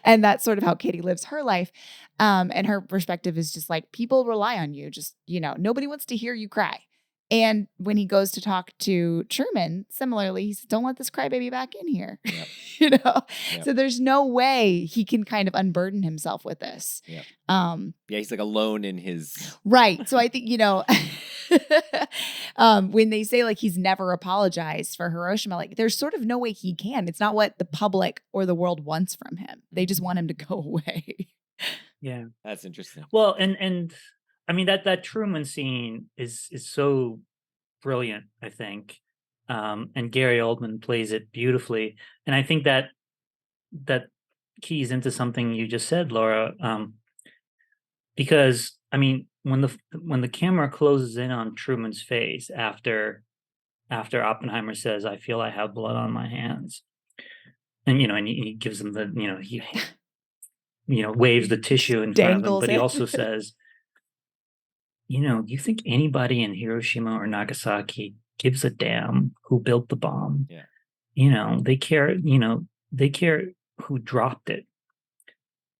and that's sort of how Kitty lives her life. And her perspective is just like, people rely on you. Just, nobody wants to hear you cry. And when he goes to talk to Truman, similarly, he says, don't let this crybaby back in here. Yep. Yep. So Yep. there's no way he can kind of unburden himself with this. Yep. Yeah, he's like alone in his... Right. So I think, when they say like he's never apologized for Hiroshima, like there's sort of no way he can. It's not what the public or the world wants from him. They just want him to go away. Yeah. That's interesting. Well, and I mean that Truman scene is so brilliant, I think. And Gary Oldman plays it beautifully. And I think that keys into something you just said, Laura. Because I mean, when the camera closes in on Truman's face after Oppenheimer says, "I feel I have blood on my hands," and and he gives him the he waves the tissue in front of him, but he also says, do you think anybody in Hiroshima or Nagasaki gives a damn who built the bomb? Yeah. They care, they care who dropped it.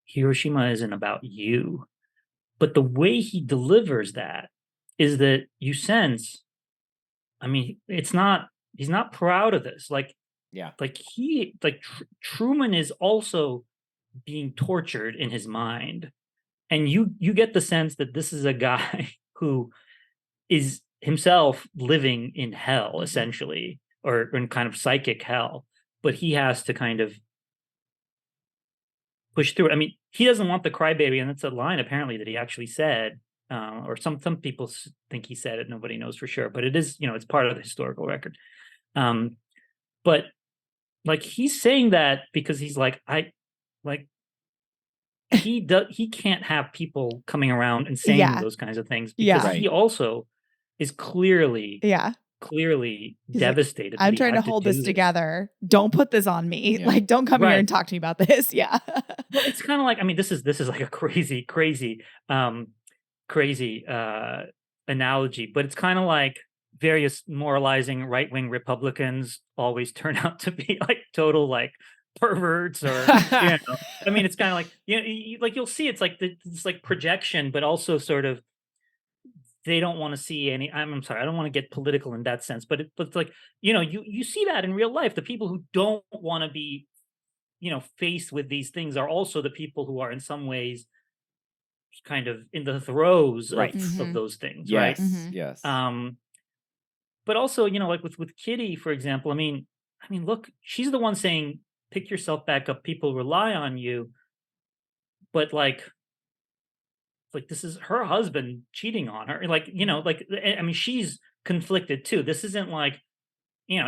Hiroshima isn't about you. But the way he delivers that is that you sense, I mean, he's not proud of this. Yeah. Truman is also being tortured in his mind. And you get the sense that this is a guy who is himself living in hell, essentially, or in kind of psychic hell, but he has to kind of push through it. I mean, he doesn't want the crybaby, and that's a line apparently that he actually said, or some people think he said it. Nobody knows for sure, but it is, it's part of the historical record. But like he's saying that because he's like, he can't have people coming around and saying those kinds of things because he also is clearly He's devastated. Like, I'm trying to hold this together. Don't put this on me. Yeah. Like, don't come here and talk to me about this. Yeah. Well, it's kind of like, I mean, this is like a crazy analogy, but it's kind of like various moralizing right-wing Republicans always turn out to be like total like perverts, or I mean, it's kind of like you'll see it's like this like projection, but also sort of they don't want to see any. I'm sorry, I don't want to get political in that sense, but it's like you see that in real life. The people who don't want to be faced with these things are also the people who are in some ways kind of in the throes of those things, right? Yes. But also, like with Kitty, for example, I mean, look, she's the one saying, pick yourself back up, people rely on you. But like this is her husband cheating on her. Like, I mean, she's conflicted too. This isn't like,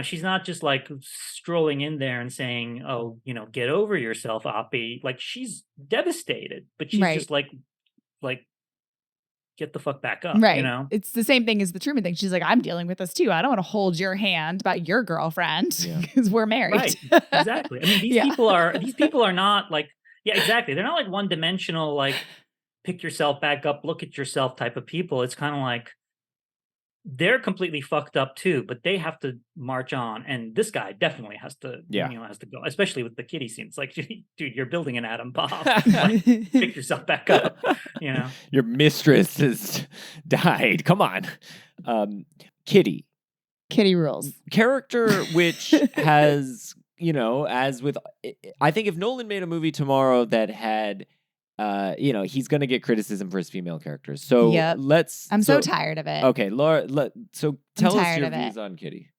she's not just like strolling in there and saying, oh, get over yourself, Oppie. Like, she's devastated, but she's just like, get the fuck back up, right? It's the same thing as the Truman thing. She's like, I'm dealing with this too. I don't want to hold your hand about your girlfriend because we're married. Right. Exactly. I mean, these people are not like, exactly. They're not like one dimensional, like pick yourself back up, look at yourself type of people. It's kind of like they're completely fucked up too, but they have to march on. And this guy definitely has to, has to go, especially with the Kitty scene. It's like, dude, you're building an atom bomb. Like, pick yourself back up. Your mistress has died. Come on. Kitty rules. Character which has, as with, I think if Nolan made a movie tomorrow that had, he's going to get criticism for his female characters. So I'm so tired of it. Okay, Laura, so tell us your views on Kitty.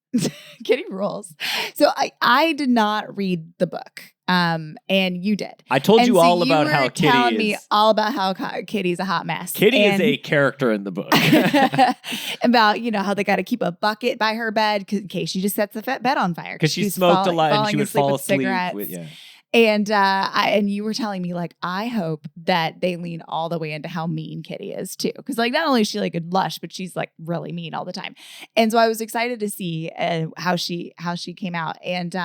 Kitty rules. So I did not read the book. And you did. I told you all about how Kitty is. Telling me all about how Kitty's a hot mess. Kitty is a character in the book. About how they got to keep a bucket by her bed in case she just sets the bed on fire. Because she smoked a lot and she would fall asleep with And you were telling me, like, I hope that they lean all the way into how mean Kitty is too. Because like not only is she like a lush, but she's like really mean all the time. And so I was excited to see how she came out. And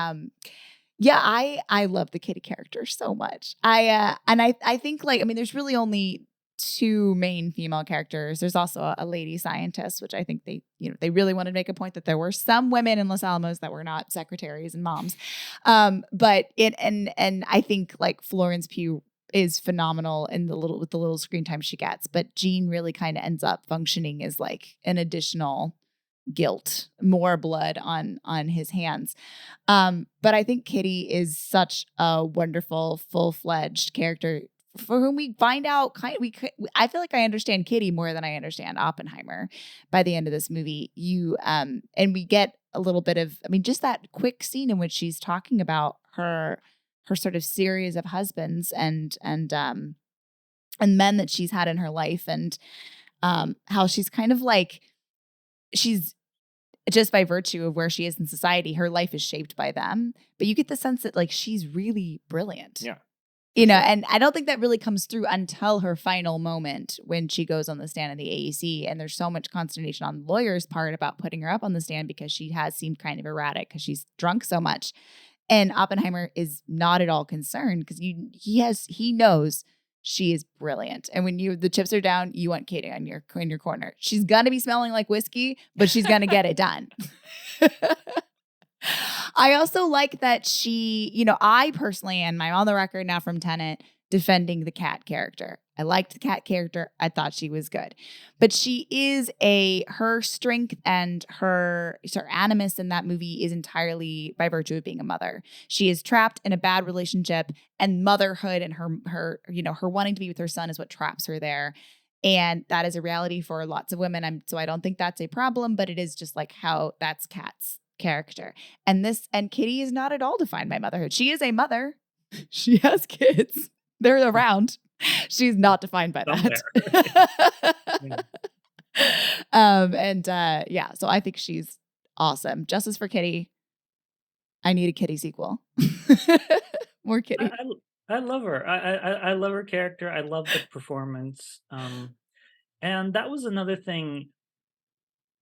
I love the Kitty character so much. I think like, I mean, there's really only two main female characters. There's also a lady scientist, which I think they really wanted to make a point that there were some women in Los Alamos that were not secretaries and moms. But I think like Florence Pugh is phenomenal with the little screen time she gets, but Jean really kind of ends up functioning as like an additional guilt, more blood on his hands. But I think Kitty is such a wonderful, full-fledged character for whom we find out I feel like I understand Kitty more than I understand Oppenheimer by the end of this movie. And we get a little bit of, I mean, just that quick scene in which she's talking about her sort of series of husbands and men that she's had in her life, and how she's kind of like, she's just by virtue of where she is in society, her life is shaped by them. But you get the sense that like she's really brilliant. Yeah. And I don't think that really comes through until her final moment when she goes on the stand in the AEC. And there's so much consternation on the lawyer's part about putting her up on the stand because she has seemed kind of erratic because she's drunk so much. And Oppenheimer is not at all concerned because he knows She is brilliant. And when the chips are down, you want Katie in your corner. She's gonna be smelling like whiskey, but she's gonna get it done. I also like that she, I personally, and I'm on the record now from Tenet, defending the cat character. I liked the cat character. I thought she was good. But she is her strength and her animus in that movie is entirely by virtue of being a mother. She is trapped in a bad relationship, and motherhood and her wanting to be with her son is what traps her there. And that is a reality for lots of women. So I don't think that's a problem, but it is just like how that's Kat's character. And Kitty is not at all defined by motherhood. She is a mother. She has kids. They're around. She's not defined by that. So I think she's awesome. Justice for Kitty. I need a Kitty sequel. More Kitty. I love her. I love her character. I love the performance. And that was another thing,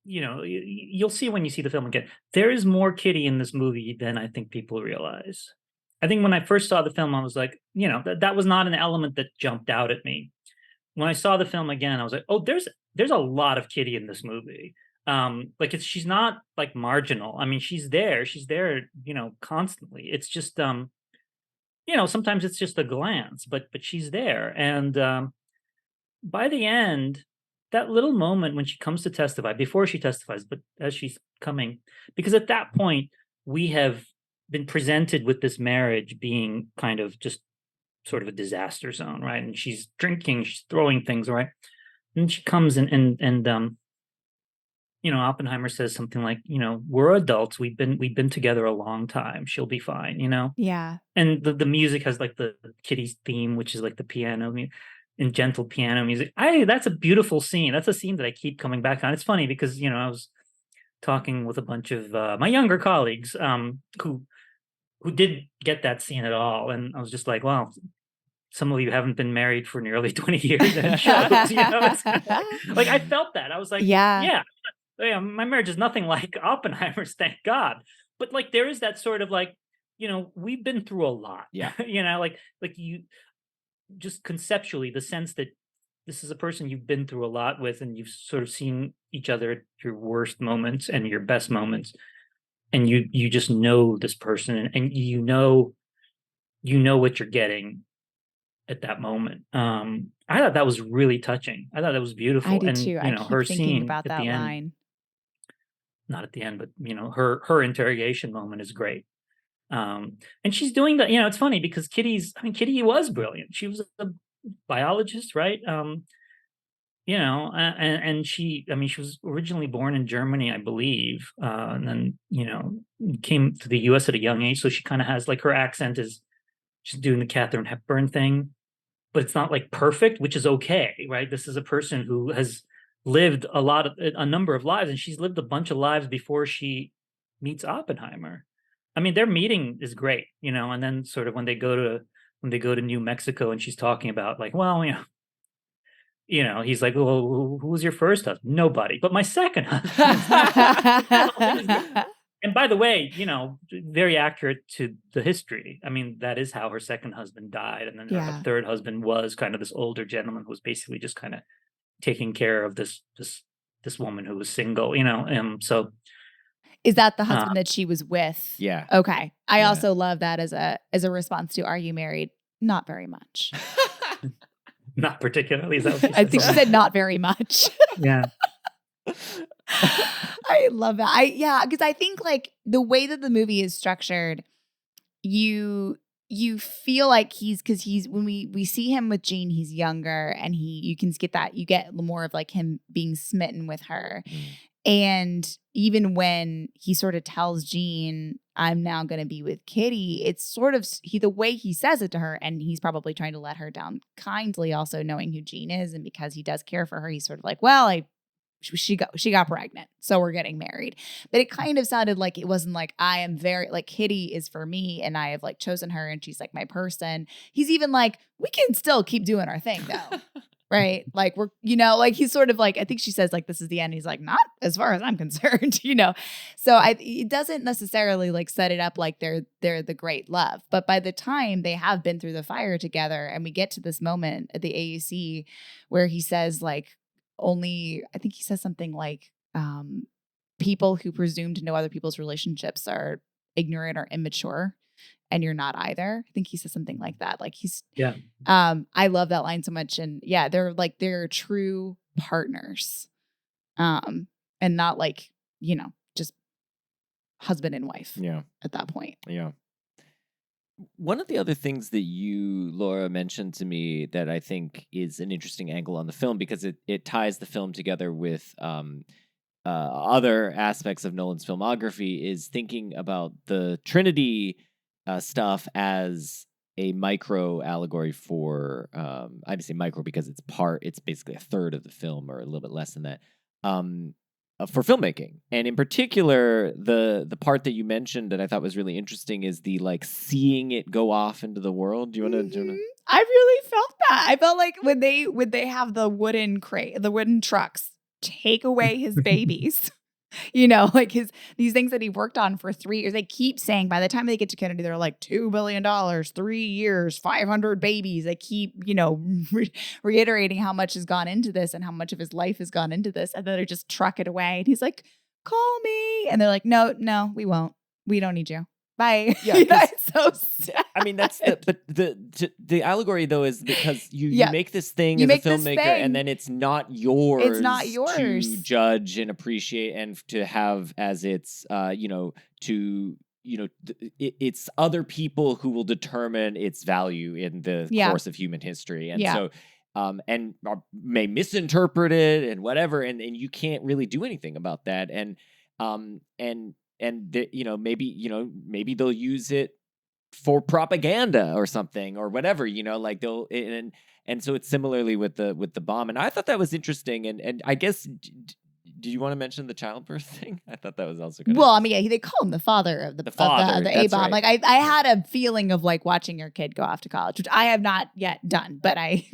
you'll see when you see the film again. There is more Kitty in this movie than I think people realize. I think when I first saw the film, I was like, that was not an element that jumped out at me. When I saw the film again, I was like, oh, there's a lot of Kitty in this movie. She's not like marginal. I mean, she's there, constantly. It's just, sometimes it's just a glance, but she's there. And by the end, that little moment when she comes to testify, before she testifies, but as she's coming, because at that point we have been presented with this marriage being kind of just sort of a disaster zone, right? And she's drinking, she's throwing things, right? And she comes and Oppenheimer says something like, we're adults, we've been together a long time, she'll be fine, Yeah. And the music has like the Kitty's theme, which is like the piano and gentle piano music. That's a beautiful scene. That's a scene that I keep coming back on. It's funny because I was talking with a bunch of my younger colleagues who didn't get that scene at all, and I was just like, wow, some of you haven't been married for nearly 20 years, and it shows. It's like I felt that. I was like, yeah, my marriage is nothing like Oppenheimer's, thank God. But like there is that sort of like, we've been through a lot. Yeah. like you just conceptually, the sense that this is a person you've been through a lot with, and you've sort of seen each other at your worst moments and your best moments. And you just know this person, and you know what you're getting at that moment. I thought that was really touching. I thought that was beautiful. I did too. I keep her thinking scene about at that the line. End, not at the end, but her interrogation moment is great. And she's doing that. It's funny because Kitty was brilliant. She was a biologist, right? And she was originally born in Germany, I believe, and then came to the U.S. at a young age, so she kind of has like her accent is she's doing the Katharine Hepburn thing, but it's not like perfect, which is okay, right? This is a person who has lived a number of lives, and she's lived a bunch of lives before she meets Oppenheimer. I mean, their meeting is great, and then sort of when they go to New Mexico, and she's talking about like, well, he's like, well, who was your first husband? Nobody, but my second husband. And by the way, very accurate to the history. I mean, that is how her second husband died. And then her third husband was kind of this older gentleman who was basically just kind of taking care of this woman who was single, so. Is that the husband that she was with? Yeah. Okay. I also love that as a response to, are you married? Not very much. Not particularly. Is that what she said? I think she said not very much. Yeah. I love that. Because I think like the way that the movie is structured, you feel like he's when we see him with Jean, he's younger, and you can get more of like him being smitten with her. And even when he sort of tells Jean, I'm now going to be with Kitty, it's sort of the way he says it to her, and he's probably trying to let her down kindly, also knowing who Jean is, and because he does care for her, he's sort of like, well, she got pregnant, so we're getting married. But it kind of sounded like it wasn't like, I am very like, Kitty is for me, and I have like chosen her, and she's like my person. He's even like, we can still keep doing our thing though. right? Like we're, like he's sort of like, I think she says like, this is the end. He's like, not as far as I'm concerned, So it doesn't necessarily like set it up like they're the great love. But by the time they have been through the fire together and we get to this moment at the AAC where he says like I think he says something like, people who presume to know other people's relationships are ignorant or immature, and you're not either. I think he says something like that. Like Yeah. I love that line so much. And yeah, they're true partners. And not like, just husband and wife at that point. Yeah. One of the other things that you, Laura, mentioned to me that I think is an interesting angle on the film, because it ties the film together with other aspects of Nolan's filmography, is thinking about the Trinity stuff as a micro allegory for, I say micro because it's basically a third of the film or a little bit less than that, for filmmaking. And in particular, the part that you mentioned that I thought was really interesting is the like seeing it go off into the world. Do you want to? I really felt that. I felt like when they have the wooden trucks take away his babies. Like these things that he worked on for 3 years. They keep saying by the time they get to Kennedy, they're like $2 billion, 3 years, 500 babies. They keep, reiterating how much has gone into this and how much of his life has gone into this. And then they just truck it away. And he's like, call me. And they're like, no, we won't. We don't need you. Bye. Yeah, it's so sad. I mean, that's the allegory though is because you make this thing as a filmmaker, and then it's not yours. It's not yours to judge and appreciate and to have as its it's other people who will determine its value in the course of human history, and so may misinterpret it and whatever, and you can't really do anything about that, maybe they'll use it for propaganda or something or whatever, like they'll and so it's similarly with the bomb, and I thought that was interesting, and I guess. Do you want to mention the childbirth thing? I thought that was also good. Well, I mean, they call him the father of the A-bomb. Right. Like I had a feeling of like watching your kid go off to college, which I have not yet done, but I,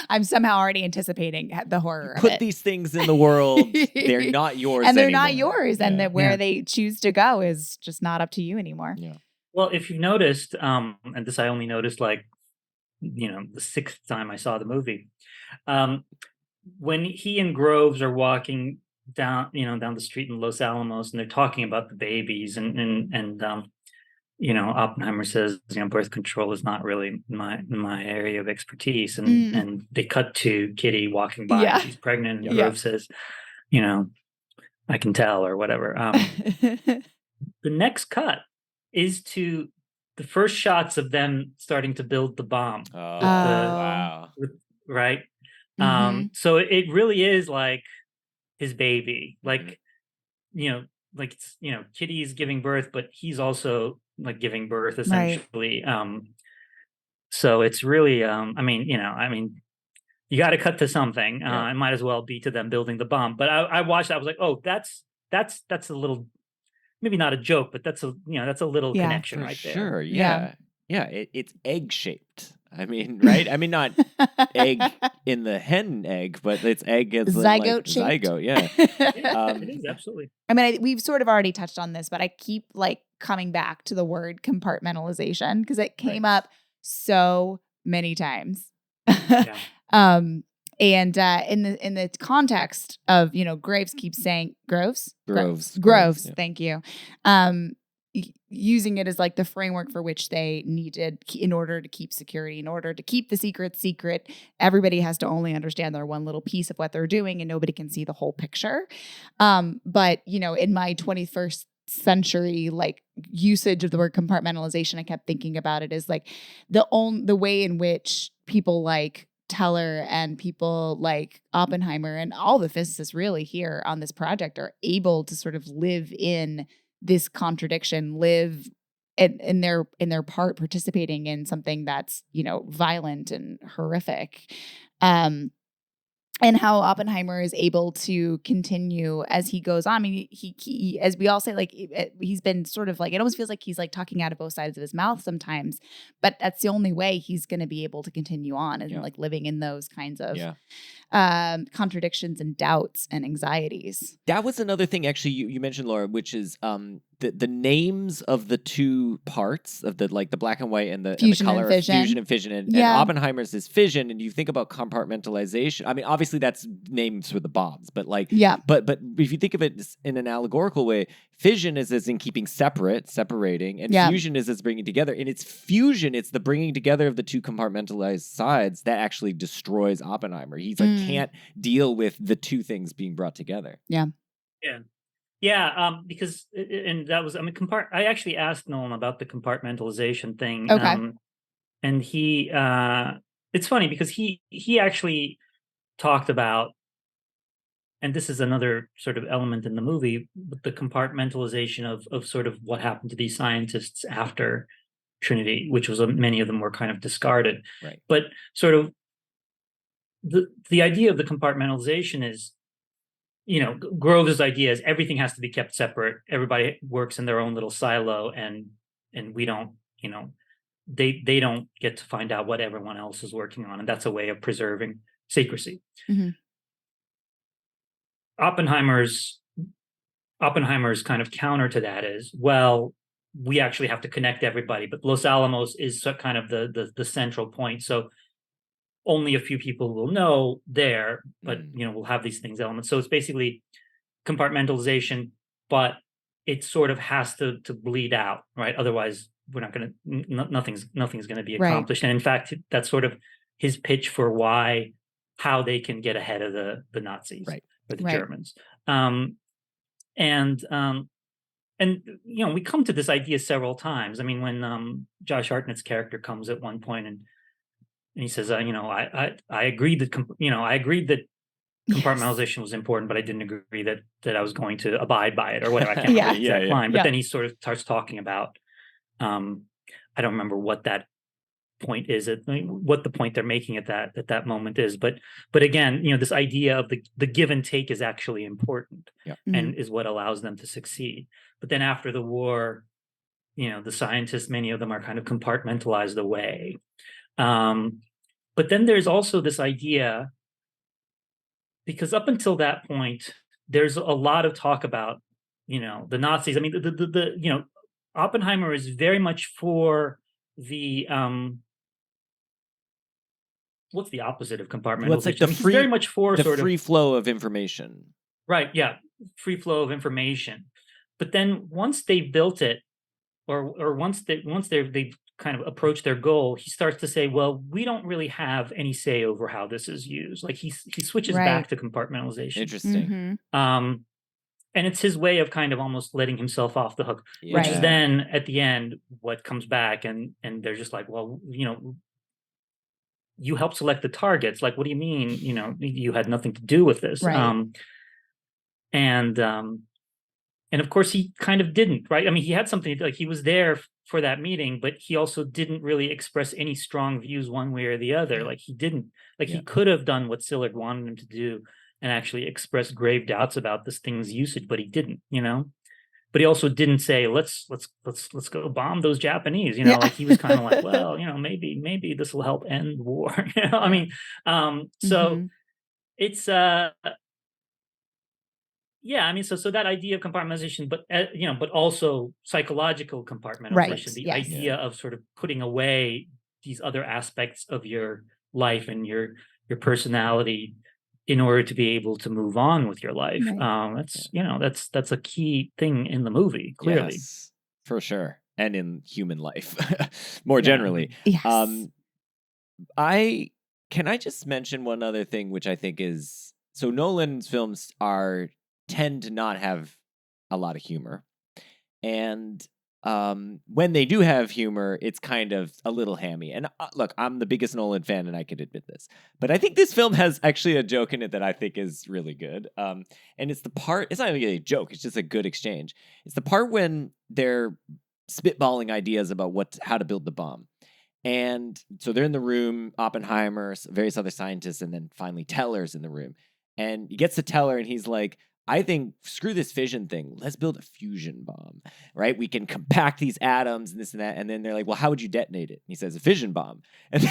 I'm somehow already anticipating the horror of it. Put these things in the world. They're not yours and they're anymore. not yours. And that where they choose to go is just not up to you anymore. Yeah. Well, if you've noticed, and this I only noticed like, the 6th time I saw the movie, when he and Groves are walking down the street in Los Alamos, and they're talking about the babies, and Oppenheimer says, birth control is not really my area of expertise, and they cut to Kitty walking by, and she's pregnant, and Groves says, I can tell, or whatever. The next cut is to the first shots of them starting to build the bomb. Wow. Right. Mm-hmm. So it really is like his baby, like, like it's, Kitty is giving birth, but he's also like giving birth essentially. Right. So it's really, you got to cut to something. It might as well be to them building the bomb. But I watched that. I was like, oh, that's a little, maybe not a joke, but that's a little connection right there. Sure. Yeah. It's egg shaped. I mean, right? I mean, not egg in the hen egg, but it's egg as zygote shaped. Zygote, yeah. It is, absolutely. I mean, we've sort of already touched on this, but I keep like coming back to the word compartmentalization because it came up so many times. And in the context of, Groves keeps saying Groves, thank you. Using it as like the framework for which they needed in order to keep security, in order to keep the secret. Everybody has to only understand their one little piece of what they're doing, and nobody can see the whole picture. But in my 21st century like usage of the word compartmentalization, I kept thinking about it as like the way in which people like Teller and people like Oppenheimer and all the physicists really here on this project are able to sort of live in this contradiction, live in their part participating in something that's, violent and horrific. and how Oppenheimer is able to continue as he goes on. I mean, he as we all say, like he's been sort of like, it almost feels like he's like talking out of both sides of his mouth sometimes, but that's the only way he's going to be able to continue on, and like living in those kinds of contradictions and doubts and anxieties. That was another thing, actually, you mentioned, Laura, which is the names of the two parts of the black and white and the color, fusion and fission, and Oppenheimer's is fission. And you think about compartmentalization. I mean, obviously that's names for the bombs, but but if you think of it in an allegorical way, fission is as in keeping separating, and fusion is as bringing together. And it's fusion, it's the bringing together of the two compartmentalized sides that actually destroys Oppenheimer. He's like can't deal with the two things being brought together. Because and that was, I mean, I actually asked Nolan about the compartmentalization thing. And he it's funny because he actually talked about, and this is another sort of element in the movie, the compartmentalization of sort of what happened to these scientists after Trinity, which was many of them were kind of discarded. Right. But sort of the idea of the compartmentalization is, Grove's idea is everything has to be kept separate. Everybody works in their own little silo, and we don't, they don't get to find out what everyone else is working on, and that's a way of preserving secrecy. Mm-hmm. Oppenheimer's kind of counter to that is, well, we actually have to connect everybody, but Los Alamos is kind of the central point. So only a few people will know there, but we'll have these things elements. So it's basically compartmentalization, but it sort of has to bleed out, right? Otherwise, we're not going to nothing's going to be accomplished. Right. And in fact, that's sort of his pitch for how they can get ahead of the Nazis, right, or the Germans. And we come to this idea several times. I mean, when Josh Hartnett's character comes at one point and he says, I agreed that compartmentalization was important, but I didn't agree that I was going to abide by it or whatever. I can't remember the exact line. But then he sort of starts talking about, I don't remember what that point is, what the point they're making at that moment is. But again, this idea of the give and take is actually important, and is what allows them to succeed. But then after the war, the scientists, many of them are kind of compartmentalized away. But then there's also this idea, because up until that point, there's a lot of talk about, the Nazis. I mean, the Oppenheimer is very much for the what's the opposite of compartmentalization? Well, it's like he's very much for the free flow of information. Right. Yeah. Free flow of information. But then once they built it, or once they've kind of approached their goal, he starts to say, well, we don't really have any say over how this is used. Like he switches back to compartmentalization. Interesting. And it's his way of kind of almost letting himself off the hook, which is then at the end what comes back, and they're just like, well, you helped select the targets. Like, what do you mean? You had nothing to do with this. Right. And of course he kind of didn't, right? I mean, he had something, like he was there for that meeting, but he also didn't really express any strong views one way or the other. Like he didn't, he could have done what Sillard wanted him to do and actually express grave doubts about this thing's usage, but he didn't, But he also didn't say, let's go bomb those Japanese, like he was kind of like, well, maybe this will help end war. I mean, so it's I mean, so that idea of compartmentalization, but but also psychological compartmentalization, the idea of sort of putting away these other aspects of your life and your personality in order to be able to move on with your life. That's a key thing in the movie, clearly. Yes, for sure. And in human life more generally. Yes. I just mention one other thing, which I think is, so Nolan's films tend to not have a lot of humor. And when they do have humor, it's kind of a little hammy. And look, I'm the biggest Nolan fan, and I could admit this. But I think this film has actually a joke in it that I think is really good. And it's the part, it's not really a joke, it's just a good exchange. It's the part when they're spitballing ideas about how to build the bomb. And so they're in the room, Oppenheimer, various other scientists, and then finally Teller's in the room. And he gets to Teller and he's like, I think, screw this fission thing. Let's build a fusion bomb, right? We can compact these atoms and this and that. And then they're like, well, how would you detonate it? And he says, a fission bomb. And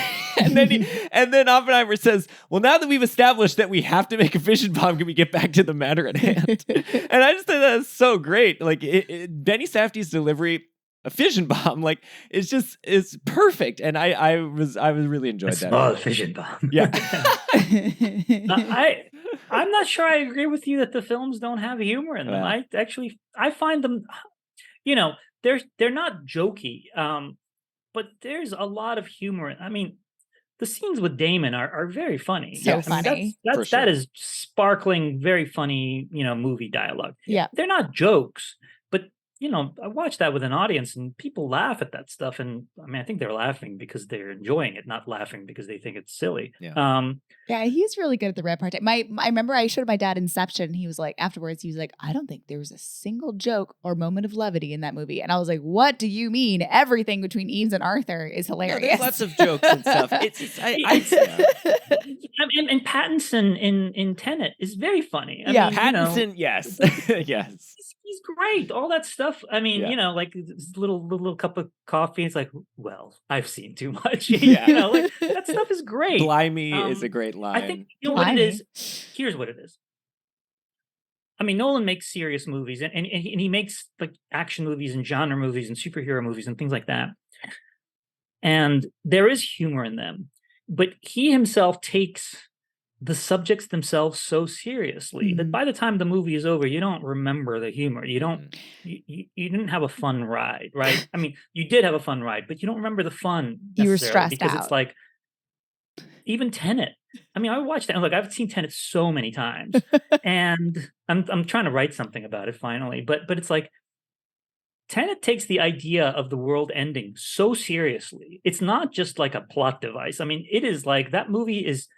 then Oppenheimer says, well, now that we've established that we have to make a fission bomb, can we get back to the matter at hand? And I just think that's so great. Like Benny Safdie's delivery, a fission bomb, like it's perfect. And I really enjoyed that. Small fission bomb. Yeah. I'm not sure I agree with you that the films don't have humor in them. I find them, they're not jokey, but there's a lot of humor. I mean, the scenes with Damon are very funny. So funny. That is sparkling, very funny, movie dialogue. Yeah. They're not jokes, but I watched that with an audience and people laugh at that stuff. And I mean, I think they're laughing because they're enjoying it, not laughing because they think it's silly. Yeah. Yeah, he's really good at the repartee. I remember I showed my dad Inception. And he was like, afterwards, he was like, I don't think there was a single joke or moment of levity in that movie. And I was like, what do you mean? Everything between Eames and Arthur is hilarious. There's lots of jokes and stuff. And Pattinson in Tenet is very funny. I mean, Pattinson, yes. Yes. He's great. All that stuff. I mean, like this little cup of coffee. It's like, well, I've seen too much. That stuff is great. Blimey is a great line. I think what it is. Here's what it is. I mean, Nolan makes serious movies, and he makes like action movies and genre movies and superhero movies and things like that. And there is humor in them, but he himself takes the subjects themselves so seriously that by the time the movie is over, you don't remember the humor. You don't, you didn't have a fun ride, right? I mean, you did have a fun ride, but you don't remember the fun. You were stressed because out. It's like, even Tenet. I mean, I watched it. Look, I've seen Tenet so many times, and I'm trying to write something about it finally. But it's like Tenet takes the idea of the world ending so seriously. It's not just like a plot device. I mean, it is like that movie is.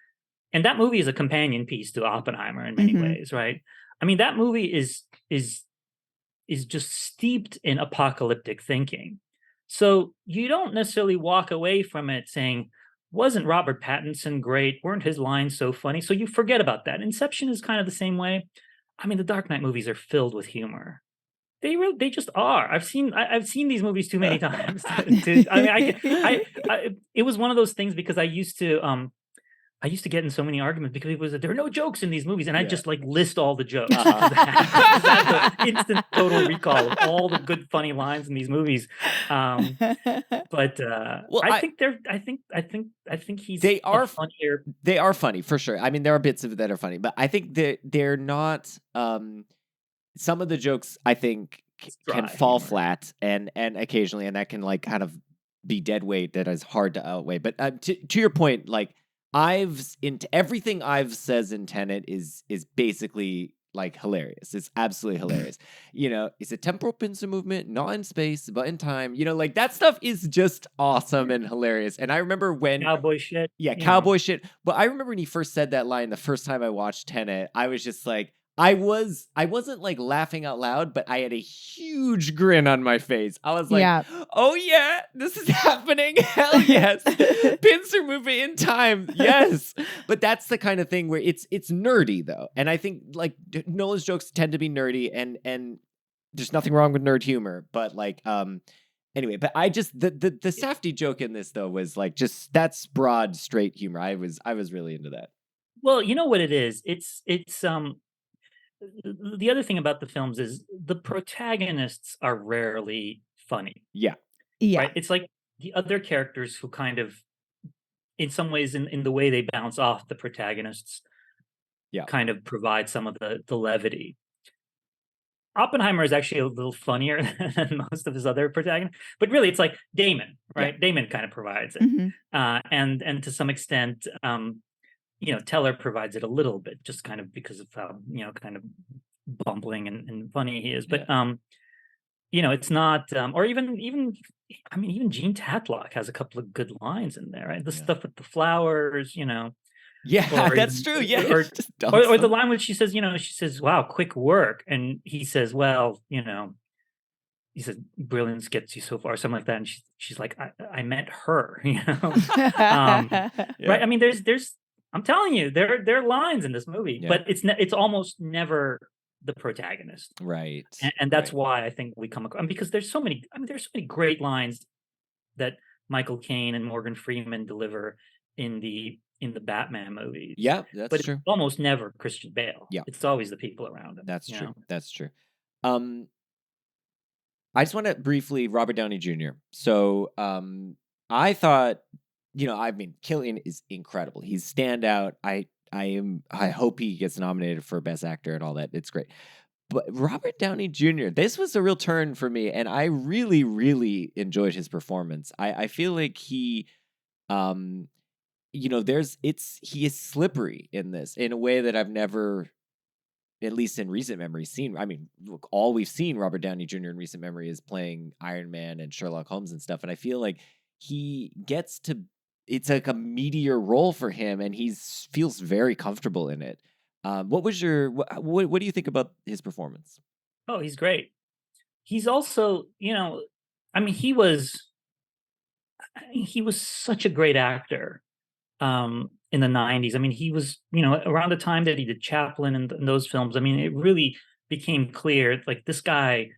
And that movie is a companion piece to Oppenheimer in many ways, right? I mean, that movie is just steeped in apocalyptic thinking. So you don't necessarily walk away from it saying, wasn't Robert Pattinson great? Weren't his lines so funny? So you forget about that. Inception is kind of the same way. I mean, the Dark Knight movies are filled with humor. They just are. I've seen these movies too many times. It was one of those things because I used to get in so many arguments because there are no jokes in these movies, and I just like list all the jokes. That's the instant total recall of all the good funny lines in these movies. But I think he's funnier. They are funny for sure. I mean, there are bits of it that are funny, but I think they're not. Some of the jokes I think can fall flat, and occasionally, and that can like kind of be dead weight that is hard to outweigh. But to your point, like. Everything I've says in Tenet is basically like hilarious. It's absolutely hilarious. It's a temporal pincer movement, not in space, but in time. Like that stuff is just awesome and hilarious. And I remember when cowboy shit. Yeah, cowboy shit. But I remember when he first said that line the first time I watched Tenet, I was just like, I wasn't like laughing out loud, but I had a huge grin on my face. I was like, oh yeah, this is happening. Hell yes. Pincer movement in time. Yes. But that's the kind of thing where it's nerdy though. And I think like Nolan's jokes tend to be nerdy and there's nothing wrong with nerd humor, but like, anyway, but I just, the Safdie joke in this though was like, just that's broad, straight humor. I was really into that. Well, you know what it is? It's the other thing about the films is the protagonists are rarely funny. Yeah. Right? It's like the other characters who kind of, in some ways, in the way they bounce off the protagonists, kind of provide some of the levity. Oppenheimer is actually a little funnier than most of his other protagonists, but really it's like Damon, right? Damon kind of provides it. And to some extent, Teller provides it a little bit, just kind of because of how, kind of bumbling and funny he is. But, it's not, or even Gene Tatlock has a couple of good lines in there, right? The stuff with the flowers, Yeah, that's true. Yeah. Or the line when she says, wow, quick work. And he says, well, he said, brilliance gets you so far, something like that. And she's like, I meant her, Yeah. right? I mean, there's, I'm telling you, there are lines in this movie, Yeah. but it's almost never the protagonist, Right. and that's Right. why I think we come across, because there's so many. I mean, there's so many great lines that Michael Caine and Morgan Freeman deliver in the Batman movies. Yeah, that's But it's true. almost never Christian Bale. Yeah. It's always the people around him. That's you true. know? That's true. Um, I just want to briefly Robert Downey Jr. So I thought, I mean, Killian is incredible. He's standout. I hope he gets nominated for Best Actor and all that. It's great. But Robert Downey Jr., this was a real turn for me, and I really, really enjoyed his performance. I feel like he he is slippery in this in a way that I've never, at least in recent memory, seen. I mean, look, all we've seen Robert Downey Jr. in recent memory is playing Iron Man and Sherlock Holmes and stuff. And I feel like he gets to, it's like a meteor role for him, and feels very comfortable in it. What was your, what do you think about his performance? Oh, he's great. He's also, I mean, he was such a great actor in the 90s. I mean, he was, around the time that he did Chaplin and those films. I mean, it really became clear, like, this guy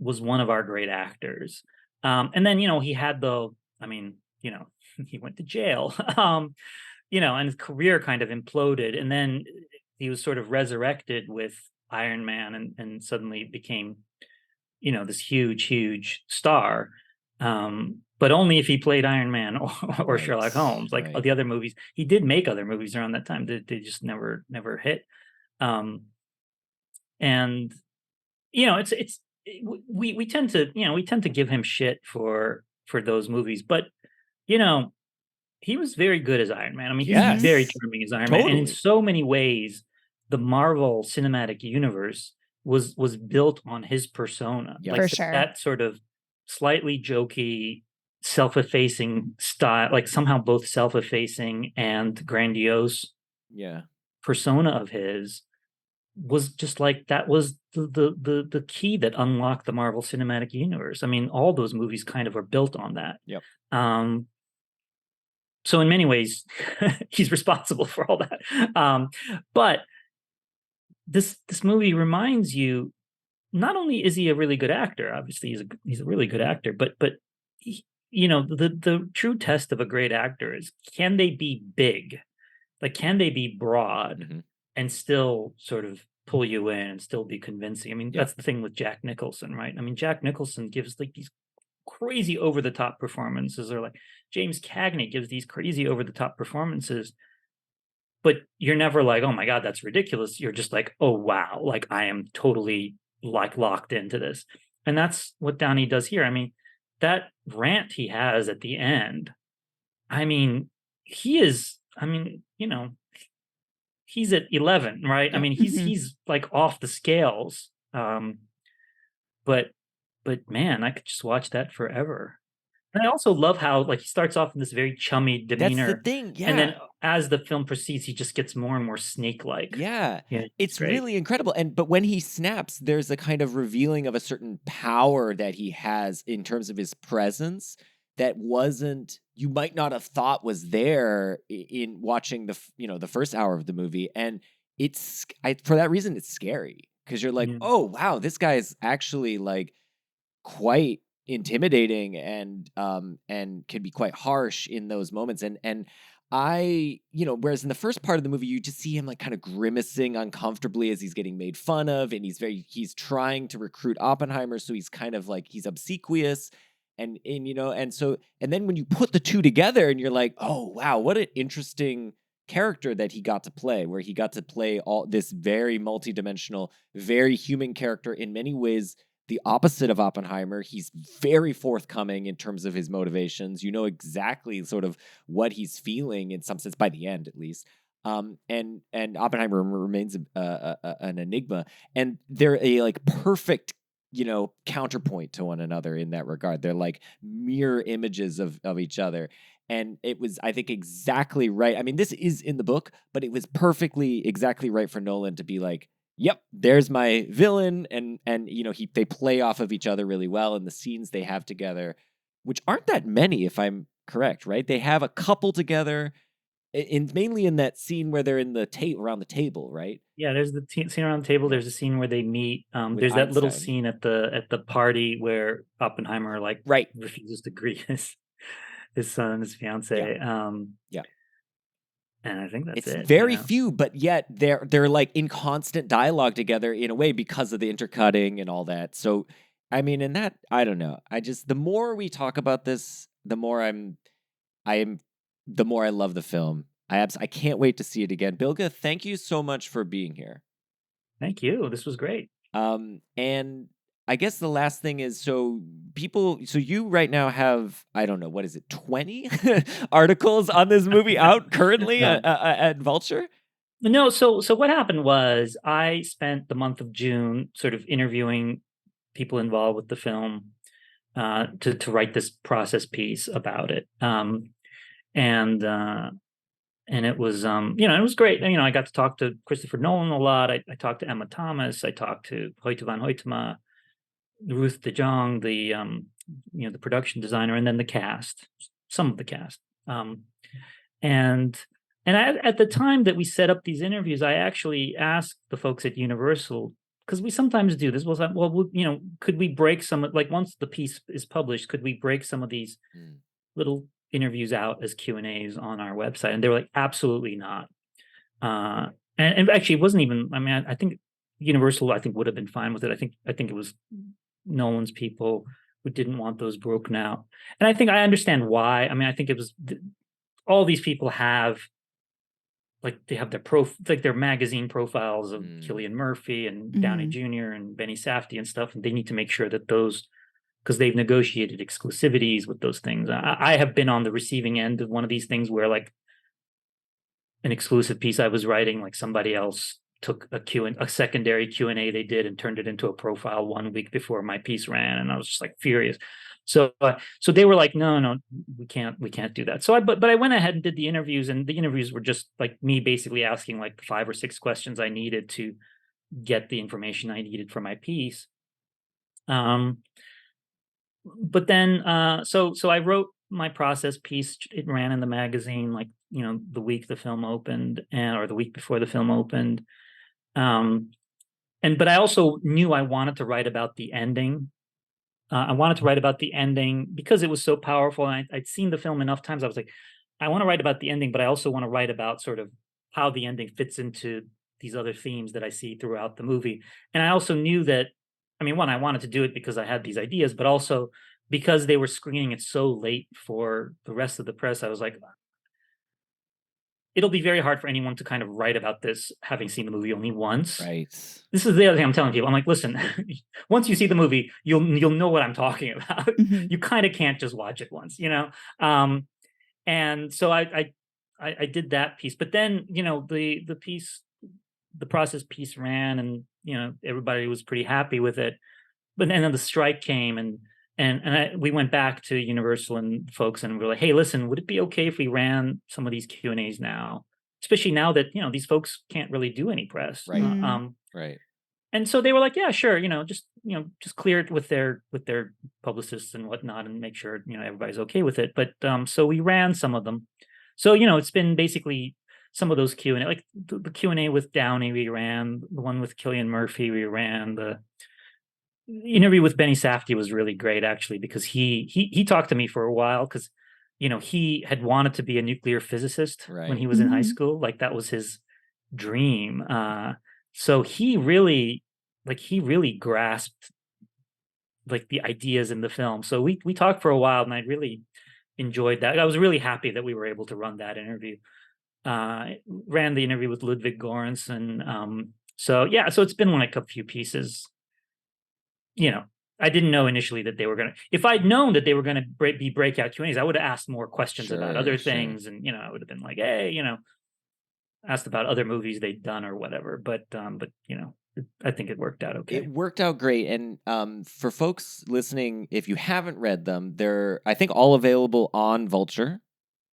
was one of our great actors. And then, he had I mean, he went to jail, and his career kind of imploded. And then he was sort of resurrected with Iron Man, and suddenly became, this huge, huge star. But only if he played Iron Man or Sherlock Holmes. Like, right. the other movies, he did make other movies around that time. They just never hit. And we tend to give him shit for those movies, but he was very good as Iron Man. I mean, he's very Yes, charming as Iron Man, and in totally. so many ways, the Marvel Cinematic Universe was built on his persona. Yep. Like, For sure. that sort of slightly jokey, self-effacing style, like somehow both self-effacing and grandiose Yeah. persona of his, was just like, that was the key that unlocked the Marvel Cinematic Universe. I mean, all those movies kind of are built on that. Yep. So in many ways, he's responsible for all that. But this movie reminds you, not only is he a really good actor, obviously he's a really good actor, but he, the true test of a great actor is, can they be big? Like, can they be broad Mhm. and still sort of pull you in and still be convincing? I mean, Yeah. that's the thing with Jack Nicholson, right? I mean, Jack Nicholson gives like these crazy over the top performances, or like James Cagney gives these crazy over the top performances, but you're never like, oh my God, that's ridiculous. You're just like, oh wow, like, I am totally, like, locked into this. And that's what Downey does here. I mean, that rant he has at the end, I mean, he's at 11, right? I Yeah. mean, Mhm. he's like off the scales. But man, I could just watch that forever. And I also love how, like, he starts off in this very chummy That's the demeanor, thing. Yeah. and then as the film proceeds, he just gets more and more snake-like. Yeah. Yeah, It's great. really incredible. But when he snaps, there's a kind of revealing of a certain power that he has in terms of his presence that you might not have thought was there in watching the first hour of the movie. And for that reason, it's scary, because you're like, Yeah. oh, wow, this guy is actually like quite intimidating, and can be quite harsh in those moments. And whereas in the first part of the movie, you just see him like kind of grimacing uncomfortably as he's getting made fun of, and he's trying to recruit Oppenheimer, so he's kind of like, he's obsequious, and then when you put the two together, and you're like, oh wow, what an interesting character that he got to play, where he got to play all this very multidimensional, very human character, in many ways the opposite of Oppenheimer. He's very forthcoming in terms of his motivations. You know exactly sort of what he's feeling, in some sense, by the end, at least. And Oppenheimer remains an enigma, and they're a like perfect, counterpoint to one another in that regard. They're like mirror images of each other. And it was, I think, exactly right. I mean, this is in the book, but it was perfectly exactly right for Nolan to be like, yep, there's my villain, and they play off of each other really well in the scenes they have together, which aren't that many, if I'm correct, right? They have a couple together, mainly in that scene where they're in the around the table, right? Yeah, there's the scene around the table. Yeah. There's a scene where they meet. With There's that little Einstein. scene at the party where Oppenheimer Right. refuses to greet his son and his fiance. Yeah. And I think that's It's it. very few, but yet they're like in constant dialogue together in a way because of the intercutting and all that. So, I mean, in that, I don't know. The more we talk about this, the more the more I love the film. I can't wait to see it again. Bilge, thank you so much for being here. Thank you. This was great. And I guess the last thing is, so you right now have, I don't know, what is it, 20 articles on this movie out currently at Vulture? No, so what happened was I spent the month of June sort of interviewing people involved with the film to write this process piece about it. And it was it was great. I got to talk to Christopher Nolan a lot. I talked to Emma Thomas. I talked to Hoyte van Hoytema, Ruth de Jong, the production designer, and then the cast, some of the cast. And at the time that we set up these interviews, I actually asked the folks at Universal, because we sometimes do this. Was could we break once the piece is published, could we break some of these little interviews out as Q&As on our website? And they were like, absolutely not. And actually, it wasn't even. I mean, I think Universal, would have been fine with it. I think it was Nolan's people who didn't want those broken out, and I think I understand why. I mean, I think it was all these people have, they have their magazine profiles of Cillian Murphy and Downey Jr. and Benny Safdie and stuff, and they need to make sure that those, because they've negotiated exclusivities with those things. I have been on the receiving end of one of these things where an exclusive piece I was writing, somebody else took a secondary Q&A they did and turned it into a profile 1 week before my piece ran, and I was just furious. So they were like, no, we can't do that. So but I went ahead and did the interviews, and the interviews were just me basically asking 5 or 6 questions I needed to get the information I needed for my piece. But then so I wrote my process piece. It ran in the magazine the week the film opened, or the week before the film opened. But I also knew I wanted to write about the ending. I wanted to write about the ending because it was so powerful, and I'd seen the film enough times. I was like, I want to write about the ending, but I also want to write about sort of how the ending fits into these other themes that I see throughout the movie. And I also knew that, one, I wanted to do it because I had these ideas, but also because they were screening it so late for the rest of the press. I was like, it'll be very hard for anyone to kind of write about this having seen the movie only once. Right. This is the other thing I'm telling people. I'm like, listen, once you see the movie, you'll know what I'm talking about. You kind of can't just watch it once, And so I did that piece, but then the process piece ran, and everybody was pretty happy with it. But then the strike came, and we went back to Universal and folks, and we were like, hey, listen, would it be okay if we ran some of these Q&As now, especially now that these folks can't really do any press, right? Right. And so they were like, yeah, sure, just clear it with their publicists and whatnot, and make sure everybody's okay with it. But so we ran some of them. So it's been basically some of those Q&A, like the Q&A with Downey we ran, the one with Cillian Murphy we ran, the interview with Benny Safdie was really great, actually, because he talked to me for a while, because he had wanted to be a nuclear physicist when he was in high school. That was his dream. So he really grasped the ideas in the film. So we talked for a while, and I really enjoyed that. I was really happy that we were able to run that interview. Ran the interview with Ludwig Göransson. So it's been a few pieces. I didn't know initially that they were going to, if I'd known that they were going to be breakout Q&As, I would have asked more questions about other things. And, I would have been like, hey, asked about other movies they'd done or whatever. But I think it worked out okay. It worked out great. And for folks listening, if you haven't read them, they're, I think, all available on Vulture.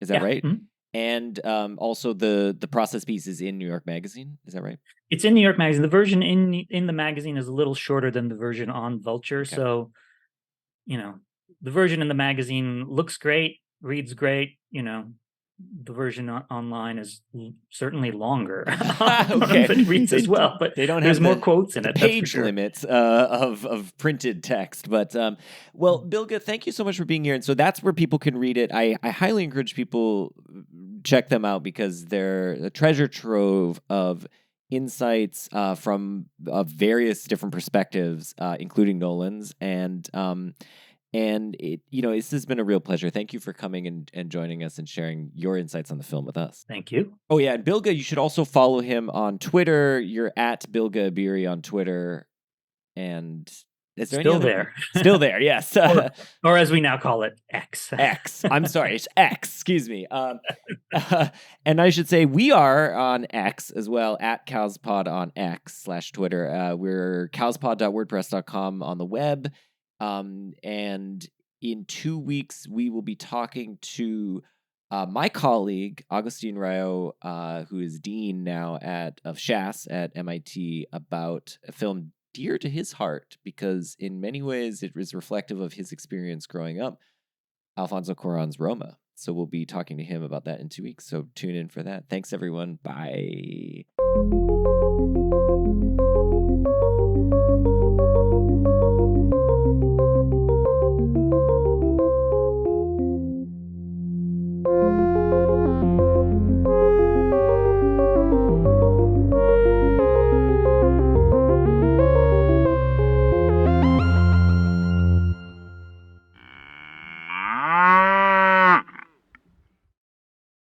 Is that right? Mm-hmm. And also the process piece is in New York Magazine. Is that right? It's in New York Magazine. The version in the magazine is a little shorter than the version on Vulture. Okay. So, the version in the magazine looks great, reads great. The version online is certainly longer. Okay. But it reads as well, but they don't there's have more quotes in the it. That's for page sure. limits of printed text. But well, Bilge, thank you so much for being here. And so that's where people can read it. I highly encourage people check them out because they're a treasure trove of insights from various different perspectives, including Nolan's. And this has been a real pleasure. Thank you for coming and joining us and sharing your insights on the film with us. Thank you. Oh yeah, and Bilge, you should also follow him on Twitter. You're at Bilge Ebiri on Twitter, and is there Still any other there. Still there, yes. Or as we now call it, X. X. I'm sorry, it's X. Excuse me. And I should say we are on X as well, at Cowspod on X/Twitter. We're cowspod.wordpress.com on the web. And in 2 weeks, we will be talking to my colleague, Agustin Rayo, who is dean now of SHAS at MIT, about a film dear to his heart because in many ways it is reflective of his experience growing up, Alfonso Cuarón's Roma. So we'll be talking to him about that in 2 weeks. So tune in for that. Thanks, everyone. Bye.